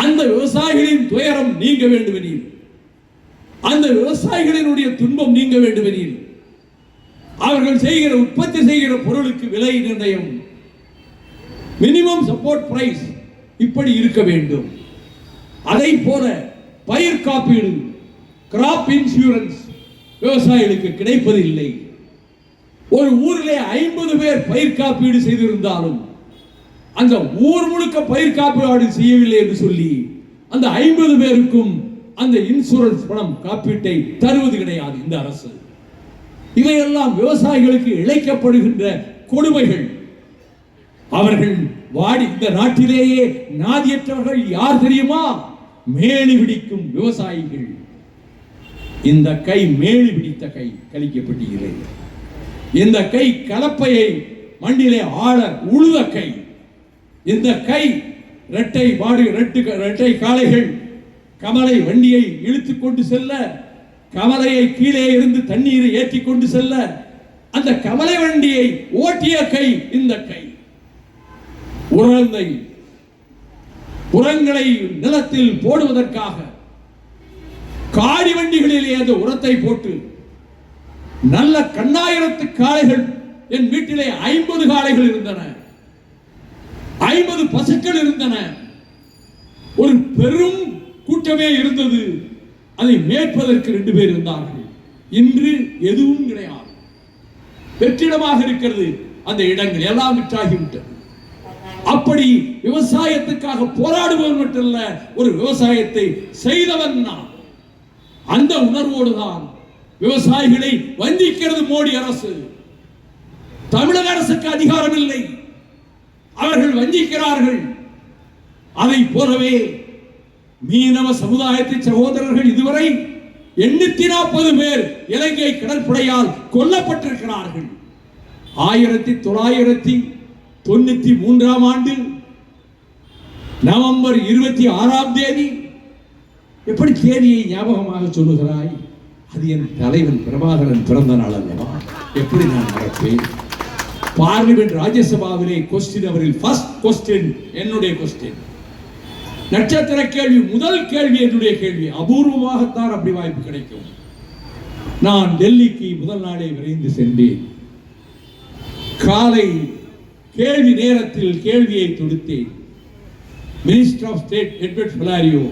அந்த விவசாயிகளின் துயரம் நீங்க வேண்டுமெனில், அந்த விவசாயிகளினுடைய துன்பம் நீங்க வேண்டுமெனில் அவர்கள் செய்கிற உற்பத்தி செய்கிற பொருளுக்கு விலை நிர்ணயம், மினிமம் சப்போர்ட் பிரைஸ் இப்படி இருக்க வேண்டும். அதை போல பயிர் காப்பீடு, கிராப் இன்சூரன்ஸ் விவசாயிகளுக்கு கிடைப்பதில்லை. ஒரு ஊரிலே 50 பேர் பயிர் காப்பீடு செய்திருந்தாலும் அந்த ஊர் முழுக்க பயிர் காப்பீடு செய்யவில்லை என்று சொல்லி அந்த 50 பேருக்கும் அந்த இன்சூரன்ஸ் பணம் காப்பீட்டை தருவது கிடையாது இந்த அரசு. இவையெல்லாம் விவசாயிகளுக்கு இழைக்கப்படுகின்ற கொடுமைகள். அவர்கள் வாடி இந்த நாட்டிலேயே நாதியற்றவர்கள் யார் தெரியுமா? மேலி பிடிக்கும் விவசாயிகள். இந்த கை மேலி பிடித்த கை கழிக்கப்பட்டிருக்கிறது. இந்த கை கலப்பையை மண்ணிலே ஆள உழுத கை. இந்த கை இரட்டை மாடு, இரட்டை காளைகள் கமலை வண்டியை இழுத்துக் கொண்டு செல்ல, கமலையை கீழே இருந்து தண்ணீரை ஏற்றி கொண்டு செல்ல அந்த கமலை வண்டியை ஓட்டிய கை இந்த கை. உரங்களை நிலத்தில் போடுவதற்காக காடி வண்டிகளிலே அந்த உரத்தை போட்டு நல்ல கண்ணாயிரத்து காளைகள், என் வீட்டிலே 50 காளைகள் இருந்தன, 50 பசுக்கள் இருந்தன, ஒரு பெரும் கூட்டமே இருந்தது. அதை மேற்பதற்கு 2 பேர் இருந்தார்கள். இன்று எதுவும் கிடையாது. வெற்றிடமாக இருக்கிறது அந்த இடங்கள் எல்லாம் விற்றாகிவிட்டது. அப்படி விவசாயத்துக்காக போராடுபவன் மட்டுமல்ல, ஒரு விவசாயத்தை செய்தவன் நான். அந்த உணர்வோடு தான் விவசாயிகளை வஞ்சிக்கிறது மோடி அரசு. தமிழக அரசுக்கு அதிகாரம் இல்லை, அவர்கள் வஞ்சிக்கிறார்கள். அதை போலவே மீனவ சமுதாயத்தை சகோதரர்கள் இதுவரை 840 பேர் இலங்கை கடற்படையால் கொல்லப்பட்டிருக்கிறார்கள். 1993 ஆண்டு நவம்பர் 26ஆம் தேதி. எப்படி தேதியை ஞாபகமாக சொல்லுகிறாய்? அது என் தலைவன் பிரபாகரன் பிறந்த நாள் அல்லவா? எப்படி நான் மறப்பேன்? பார்லிமெண்ட் ராஜ்யசபாவிலே கொஸ்டின் அவரில் ஃபர்ஸ்ட் கொஸ்டின் என்னுடைய கொஸ்டின். நட்சத்திர கேள்வி, முதல் கேள்வி என்னுடைய கேள்வி. அபூர்வமாகத்தான் அப்படி வாய்ப்பு கிடைக்கும். நான் டெல்லிக்கு முதல் நாளே விரைந்து சென்றேன். காலை கேள்வி நேரத்தில் கேள்வியை தொடுத்தேன். Minister of state Edward Faleiro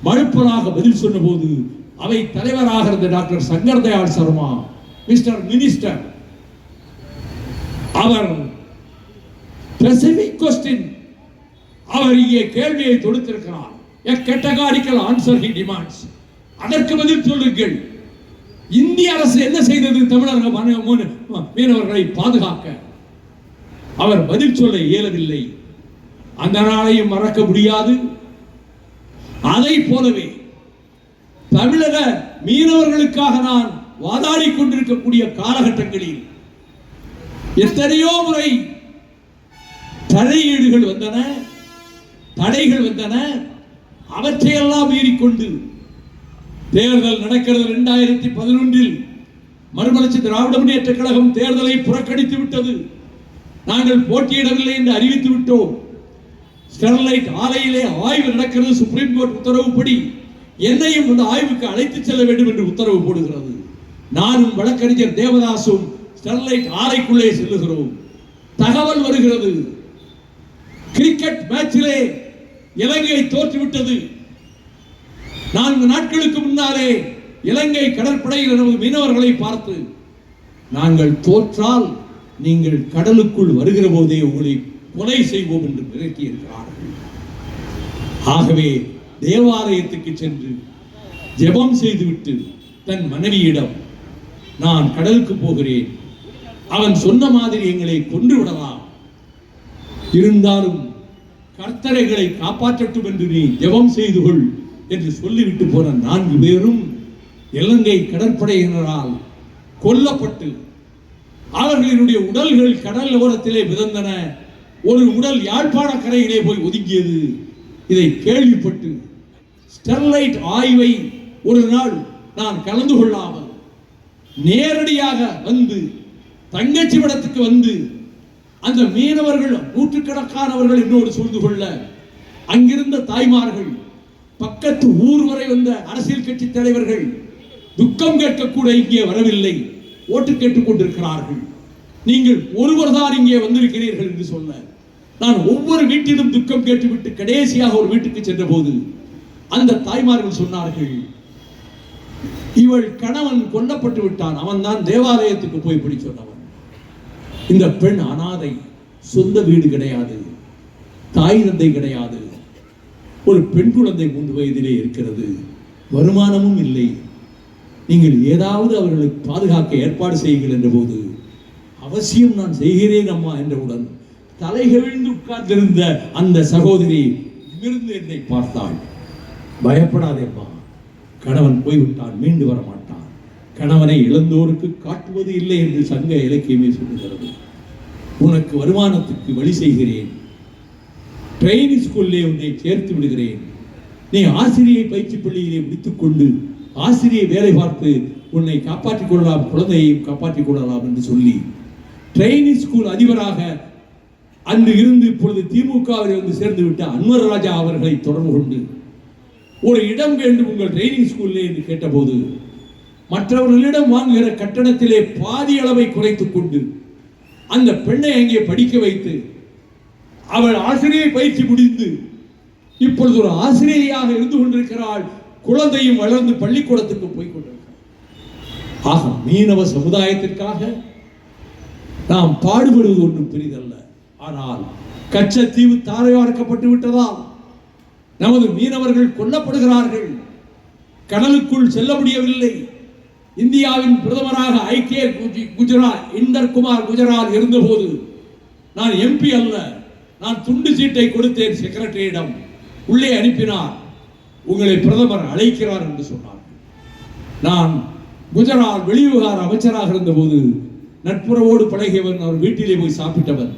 மறுப்பதாக பதில் சொன்ன போது அவை தலைவராக இருந்த doctor Shankar Dayal Sharma, mister minister, அவர் ஸ்பெசிபிக் கொஸ்டின், அவர் இங்கே கேள்வியை தொடுத்திருக்கிறார். A categorical answer he demands. அதற்கு பதில் சொல்லுங்கள். இந்திய அரசு என்ன செய்தது தமிழக மீனவர்களை பாதுகாக்க? அவர் பதில் சொல்ல இயலவில்லை. அந்த நாளையும் மறக்க முடியாது. அதை போலவே தமிழக மீனவர்களுக்காக நான் வாதாடி கொண்டிருக்கக்கூடிய காலகட்டங்களில் எத்தனையோ முறை தலையீடுகள் வந்தன, தடைகள் வந்தன. அவற்றையெல்லாம் மீறிக்கொண்டு தேர்தல் நடக்கிறது. 2011 மறுமலர்ச்சி திராவிட முன்னேற்ற கழகம் தேர்தலை புறக்கணித்து விட்டது. நாங்கள் போட்டியிடவில்லை என்று அறிவித்து விட்டோம். ஸ்டெர்லைட் ஆலையிலே ஆய்வு நடக்கிறது. சுப்ரீம் கோர்ட் உத்தரவுப்படி என்னையும் அந்த ஆய்வுக்கு அழைத்து செல்ல வேண்டும் என்று உத்தரவு போடுகிறது. நானும் வழக்கறிஞர் தேவதாசும் ஸ்டெர்லைட் ஆலைக்குள்ளே செல்லுகிறோம். தகவல் வருகிறது, கிரிக்கெட் மேட்சிலே இலங்கை தோற்றுவிட்டது. 4 நாட்களுக்கு முன்னாலே இலங்கை கடற்படையில் நமது மீனவர்களை பார்த்து, நாங்கள் தோற்றால் நீங்கள் கடலுக்குள் வருகிற போதே உங்களை கொலை செய்வோம் என்று மிரட்டி இருக்கிறார்கள். ஆகவே தேவாலயத்துக்கு சென்று ஜெபம் செய்துவிட்டு தன் மனைவியிடம், நான் கடலுக்கு போகிறேன், அவன் சொன்ன மாதிரி எங்களை கொன்று விடலாம், இருந்தாலும் கர்த்தரைகளை காப்பாற்றட்டும் என்று நீ ஜெபம் செய்து கொள் என்று சொல்லிவிட்டு போன 4 பேரும் இலங்கை கடற்படையினரால் கொல்லப்பட்டு அவர்களினுடைய உடல்கள் கடல் ஓரத்திலே மிதந்தன. ஒரு உடல் யாழ்ப்பாண கரையிலே போய் ஒதுங்கியது. இதை கேள்விப்பட்டு ஸ்டெர்லைட் ஆய்வை ஒரு நாள் நான் கலந்து கொள்ளாமல் நேரடியாக வந்து தங்கச்சி படத்துக்கு வந்து அந்த மீனவர்கள் நூற்றுக்கணக்கானவர்கள் என்னோடு சூழ்ந்து கொள்ள, அங்கிருந்த தாய்மார்கள், பக்கத்து ஊர் வரை வந்த அரசியல் கட்சி தலைவர்கள் துக்கம் கேட்கக்கூட இங்கே வரவில்லை, ஓட்டு கேட்டுக் கொண்டிருக்கிறார்கள். நீங்கள் ஒருவர் தான் இங்கே வந்திருக்கிறீர்கள் என்று சொல்ல, நான் ஒவ்வொரு வீட்டிலும் துக்கம் கேட்டுவிட்டு கடைசியாக ஒரு வீட்டுக்கு சென்ற போது அந்த தாய்மார்கள் சொன்னார்கள், இவள் கணவன் கொல்லப்பட்டு விட்டான், அவன் தான் தேவாலயத்துக்கு போய் இப்படி சொன்னவன். இந்த பெண் அனாதை, சொந்த வீடு கிடையாது, தாய் தந்தை கிடையாது, ஒரு பெண் குழந்தை 3 வயதிலே இருக்கிறது, வருமானமும் இல்லை, நீங்கள் ஏதாவது அவர்களை பாதுகாக்க ஏற்பாடு செய்யுங்கள் என்ற போது, அவசியம் நான் செய்கிறேன் அம்மா என்றவுடன் தலைகவிழ்ந்து உட்கார்ந்திருந்த அந்த சகோதரி நிமிர்ந்து என்னை பார்த்தாள். பயப்படாதேப்பா, கணவன் போய்விட்டான், மீண்டு வர மாட்டான், கணவனை இழந்தோருக்கு காட்டுவது இல்லை என்று சங்க இலக்கியமே சொல்லுகிறது. உனக்கு வருமானத்துக்கு வழி செய்கிறேன், ட்ரெயினிங் ஸ்கூல்லே உன்னை சேர்த்து விடுகிறேன், நீ ஆசிரியை பயிற்சி பள்ளியிலே முடித்துக் கொண்டு ஆசிரியை வேலை பார்த்து உன்னை காப்பாற்றிக் கொள்ளலாம், குழந்தையையும் காப்பாற்றிக் கொள்ளலாம் என்று சொல்லி ட்ரெயினிங் ஸ்கூல் அதிபராக அன்று இருந்து இப்பொழுது திமுகவில் வந்து சேர்ந்து விட்ட அன்வர் ராஜா அவர்களை தொடர்பு கொண்டு ஒரு இடம் வேண்டும் உங்கள் ட்ரெயினிங் ஸ்கூல்லே என்று கேட்டபோது, மற்றவர்களிடம் வாங்குகிற கட்டணத்திலே பாதி அளவை குறைத்துக் கொண்டு அந்த பெண்ணை அங்கே படிக்க வைத்து அவள் ஆசிரியை பயிற்சி முடிந்து இப்பொழுது ஒரு ஆசிரியையாக இருந்து கொண்டிருக்கிறாள். குழந்தையும் வளர்ந்து பள்ளிக்கூடத்துக்கு போய் கொண்டிருக்கிறார். ஆக மீனவ சமுதாயத்திற்காக நாம் பாடுபடுவது ஒன்றும் பெரிதல்ல. ஆனால் கச்சத்தீவு தாரையாக்கப்பட்டு விட்டதால் நமது மீனவர்கள் கொல்லப்படுகிறார்கள். கடலுக்குள் செல்ல முடியவில்லை. இந்தியாவின் பிரதமராக ஐக்கிய குஜரால் இந்தர்குமார் குஜரால் இருந்தபோது நான் எம்பி அல்ல, நான் துண்டு சீட்டை கொடுத்தேன். செக்ரட்டரியிடம் உள்ளே அனுப்பினார். உங்களை பிரதமர் அழைக்கிறார் என்று சொன்னார். நான் குஜராத் வெளிவிவகார அமைச்சராக இருந்தபோது நட்புறவோடு பழகியவன், அவர் வீட்டிலே போய் சாப்பிட்டவர்.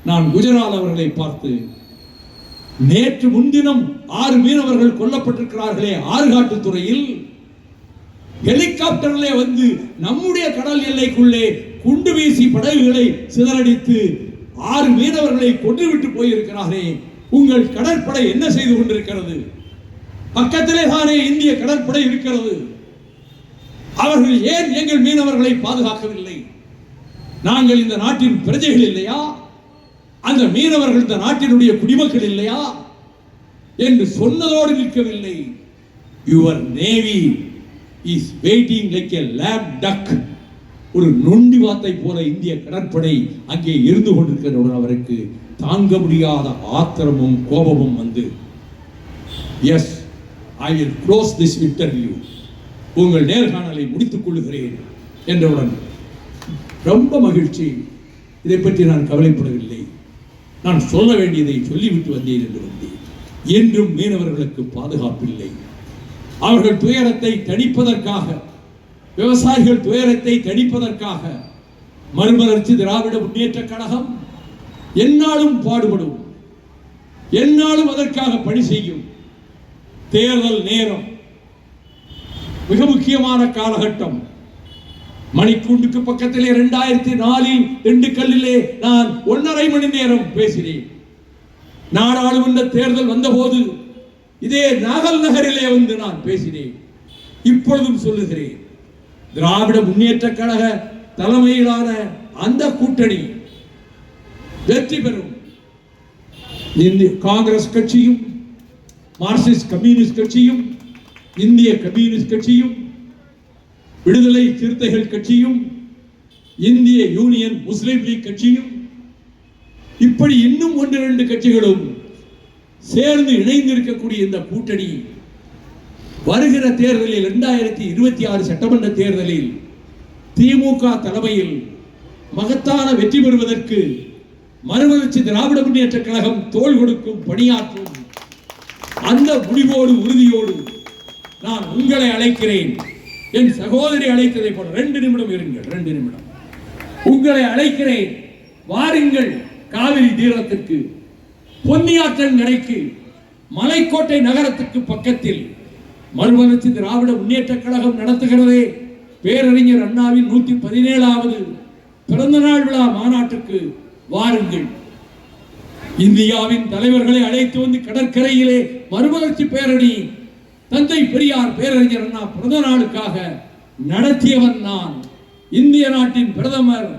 நான் குஜராத் அவர்களை பார்த்து, நேற்று முன்தினம் 6 மீனவர்கள் கொல்லப்பட்டிருக்கிறார்களே ஆறுகாட்டுத்துறையில், ஹெலிகாப்டரிலே வந்து நம்முடைய கடல் எல்லைக்குள்ளே குண்டு வீசி படகுகளை சிதறடித்து 6 மீனவர்களை கொன்றுவிட்டு போயிருக்கிறாரே, உங்கள் கடற்படை என்ன செய்து கொண்டிருக்கிறது? பக்கத்திலே தானே இந்திய கடற்படை இருக்கிறது. அவர்கள் ஏன் எங்கள் மீனவர்களை பாதுகாக்கவில்லை? நாங்கள் இந்த நாட்டின் பிரஜைகள் இல்லையா? அந்த மீனவர்கள் இந்த நாட்டினுடைய குடிமக்கள் இல்லையா என்று சொன்னதோடு நிற்கவில்லை. Your navy is waiting like a lame duck. ஒரு நொண்டி வாத்தை போல இந்திய கடற்படை அங்கே இருந்து கொண்டிருக்கிறவுடன் அவருக்கு தாங்க முடியாத ஆத்திரமும் கோபமும் வந்து, yes, I will close this interview, உங்கள் நேர்காணலை முடித்துக் கொள்கிறேன் என்றவுடன் ரொம்ப மகிழ்ச்சி. இதை பற்றி நான் கவலைப்படவில்லை, நான் சொல்ல வேண்டியதை சொல்லிவிட்டு வந்தேன் என்று வந்தேன். என்றும் மீனவர்களுக்கு பாதுகாப்பில்லை. அவர்கள் துயரத்தை தணிப்பதற்காக, விவசாயிகள் துயரத்தை தணிப்பதற்காக மறுமலர்ச்சி திராவிட முன்னேற்ற கழகம் எந்நாளும் பாடுபடும், எந்நாளும் அதற்காக பணி செய்யும். தேர்தல் நேரம் மிக முக்கியமான காலகட்டம். மணிக்கூண்டுக்கு பக்கத்திலே 2004 திண்டுக்கல்லிலே நான் 1.5 மணி நேரம் பேசினேன். நாடாளுமன்ற தேர்தல் வந்தபோது இதே நாகல் நகரிலே வந்து நான் பேசினேன். இப்பொழுதும் சொல்லுகிறேன், திராவிட முன்னேற்ற கழக தலைமையிலான அந்த கூட்டணி வெற்றி பெறும். காங்கிரஸ் கட்சியும், மார்க்சிஸ்ட் கம்யூனிஸ்ட் கட்சியும், இந்திய கம்யூனிஸ்ட் கட்சியும், விடுதலை சிறுத்தைகள் கட்சியும், இந்திய யூனியன் முஸ்லிம் லீக் கட்சியும், இப்படி இன்னும் 1-2 கட்சிகளும் சேர்ந்து இணைந்திருக்கக்கூடிய இந்த கூட்டணி வருகிற தேர்தலில் 2026 சட்டமன்ற தேர்தலில் திமுக தலைமையில் மகத்தான வெற்றி பெறுவதற்கு மறுமலர்ச்சி திராவிட முன்னேற்ற கழகம் தோள் கொடுக்கும், பணியாற்றும். அந்த முடிவோடு, உறுதியோடு நான் உங்களை அழைக்கிறேன். என் சகோதரி அழைத்ததை போல 2 நிமிடம் இருங்கள், 2 நிமிடம். உங்களை அழைக்கிறேன், வாருங்கள் காவிரி தீரத்திற்கு, பொன்னியாற்றங்கரைக்கு, மலைக்கோட்டை நகரத்துக்கு பக்கத்தில் மறுமலர்ச்சி திராவிட முன்னேற்ற கழகம் நடத்துகிறதே பேரறிஞர் அண்ணாவின் 117வது பிறந்த நாள் விழா மாநாட்டுக்கு வாருங்கள். இந்தியாவின் தலைவர்களை அழைத்து வந்து கடற்கரையிலே மறுமலர்ச்சி பேரணி தந்தை பெரியார் பேரறிஞர் அண்ணா பிறந்த நாளுக்காக நடத்தியவன் நான். இந்திய நாட்டின் பிரதமர்,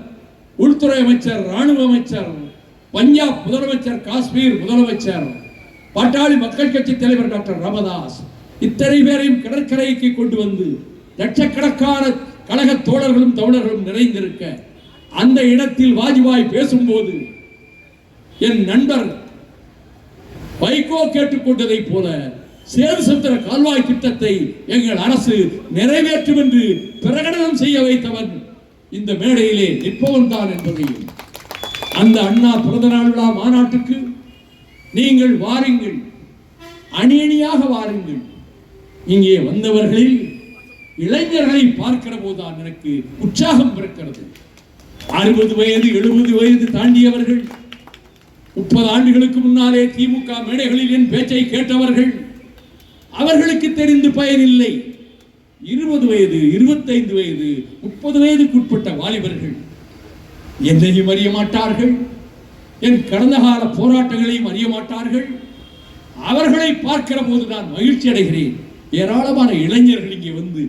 உள்துறை அமைச்சர், ராணுவ அமைச்சர், பஞ்சாப் முதலமைச்சர், காஷ்மீர் முதலமைச்சர், பாட்டாளி மக்கள் கட்சி தலைவர் டாக்டர் ராமதாஸ், இத்தனை பேரையும் கடற்கரைக்கு கொண்டு வந்து லட்சக்கணக்கான கழக தோழர்களும் தமிழர்களும் நிறைந்திருக்க அந்த இடத்தில் வாஜ்பாய் பேசும்போது என் நண்பர் வைகோ கேட்டுக்கொண்டதை போல சேது சமுத்திர கால்வாய் திட்டத்தை எங்கள் அரசு நிறைவேற்றும் என்று பிரகடனம் செய்ய வைத்தவன் இந்த மேடையிலே நிற்பவன் தான் என்பதையும், அந்த அண்ணா பிறந்த நாள் விழா மாநாட்டுக்கு நீங்கள் வாருங்கள், அணி அணியாக வாருங்கள். இங்கே வந்தவர்களில் இளைஞர்களை பார்க்கிற போதுதான் எனக்கு உற்சாகம் பிறக்கிறது. 60 வயது 70 வயது தாண்டியவர்கள், 30 ஆண்டுகளுக்கு முன்னாலே திமுக மேடைகளில் என் பேச்சை கேட்டவர்கள், அவர்களுக்கு தெரிந்து பயனில்லை. 20 வயது 25 வயது 30 வயதுக்குட்பட்ட வாலிபர்கள் என்னையும் அறிய மாட்டார்கள், என் கடந்த கால போராட்டங்களையும் அறிய மாட்டார்கள். அவர்களை பார்க்கிற போது நான் மகிழ்ச்சி அடைகிறேன். ஏராளமான இளைஞர்கள் இங்கே வந்து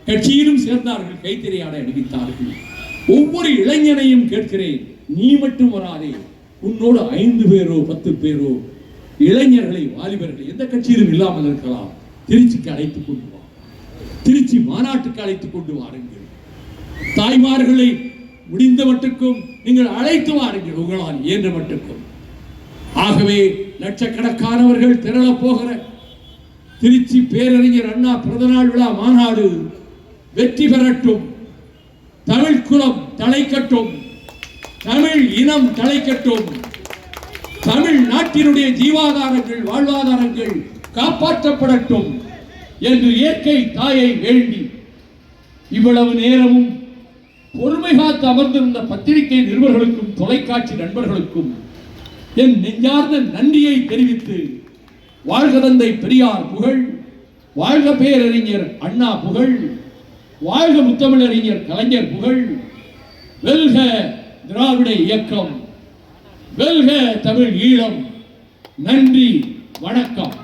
கட்சியிலும் சேர்ந்தார்கள், கைத்தறி ஆடை அணிவித்தார்கள். ஒவ்வொரு இளைஞனையும் கேட்கிறேன், நீ மட்டும் வராதே, உன்னோடு 5 பேரோ 10 பேரோ இளைஞர்களை, வாலிபர்களை, எந்த கட்சியிலும் இல்லாமல் இருக்கலாம், திருச்சிக்கு அழைத்துக் கொண்டு வா, திருச்சி மாநாட்டுக்கு அழைத்துக் கொண்டு வாருங்கள். தாய்மார்களை முடிந்த மட்டுக்கும் நீங்கள் அழைத்து வாருங்கள், உங்களால் இயன்ற மட்டுக்கும். ஆகவே லட்சக்கணக்கானவர்கள் திரளப் போகிற திருச்சி பேரறிஞர் அண்ணா பிறந்தநாள் விழா மாநாடு வெற்றி பெறட்டும். தமிழ் குலம் தலைக்கட்டும், தமிழ் இனம் தலைக்கட்டும், தமிழ் நாட்டினுடைய ஜீவாதாரங்கள் வாழ்வாதாரங்கள் காப்பாற்றப்படட்டும் என்று இயற்கை தாயை வேண்டி இவ்வளவு நேரமும் பொறுமை காத்து அமர்ந்திருந்த பத்திரிகை நிருபர்களுக்கும் தொலைக்காட்சி நண்பர்களுக்கும் என் நெஞ்சார்ந்த நன்றியை தெரிவித்து, வாழ்க தந்தை பெரியார் புகழ், வாழ்க பேரறிஞர் அண்ணா புகழ், வாழ்க முத்தமிழறிஞர் கலைஞர் புகழ், வெல்க திராவிட இயக்கம், வெல்க தமிழ் ஈழம். நன்றி, வணக்கம்.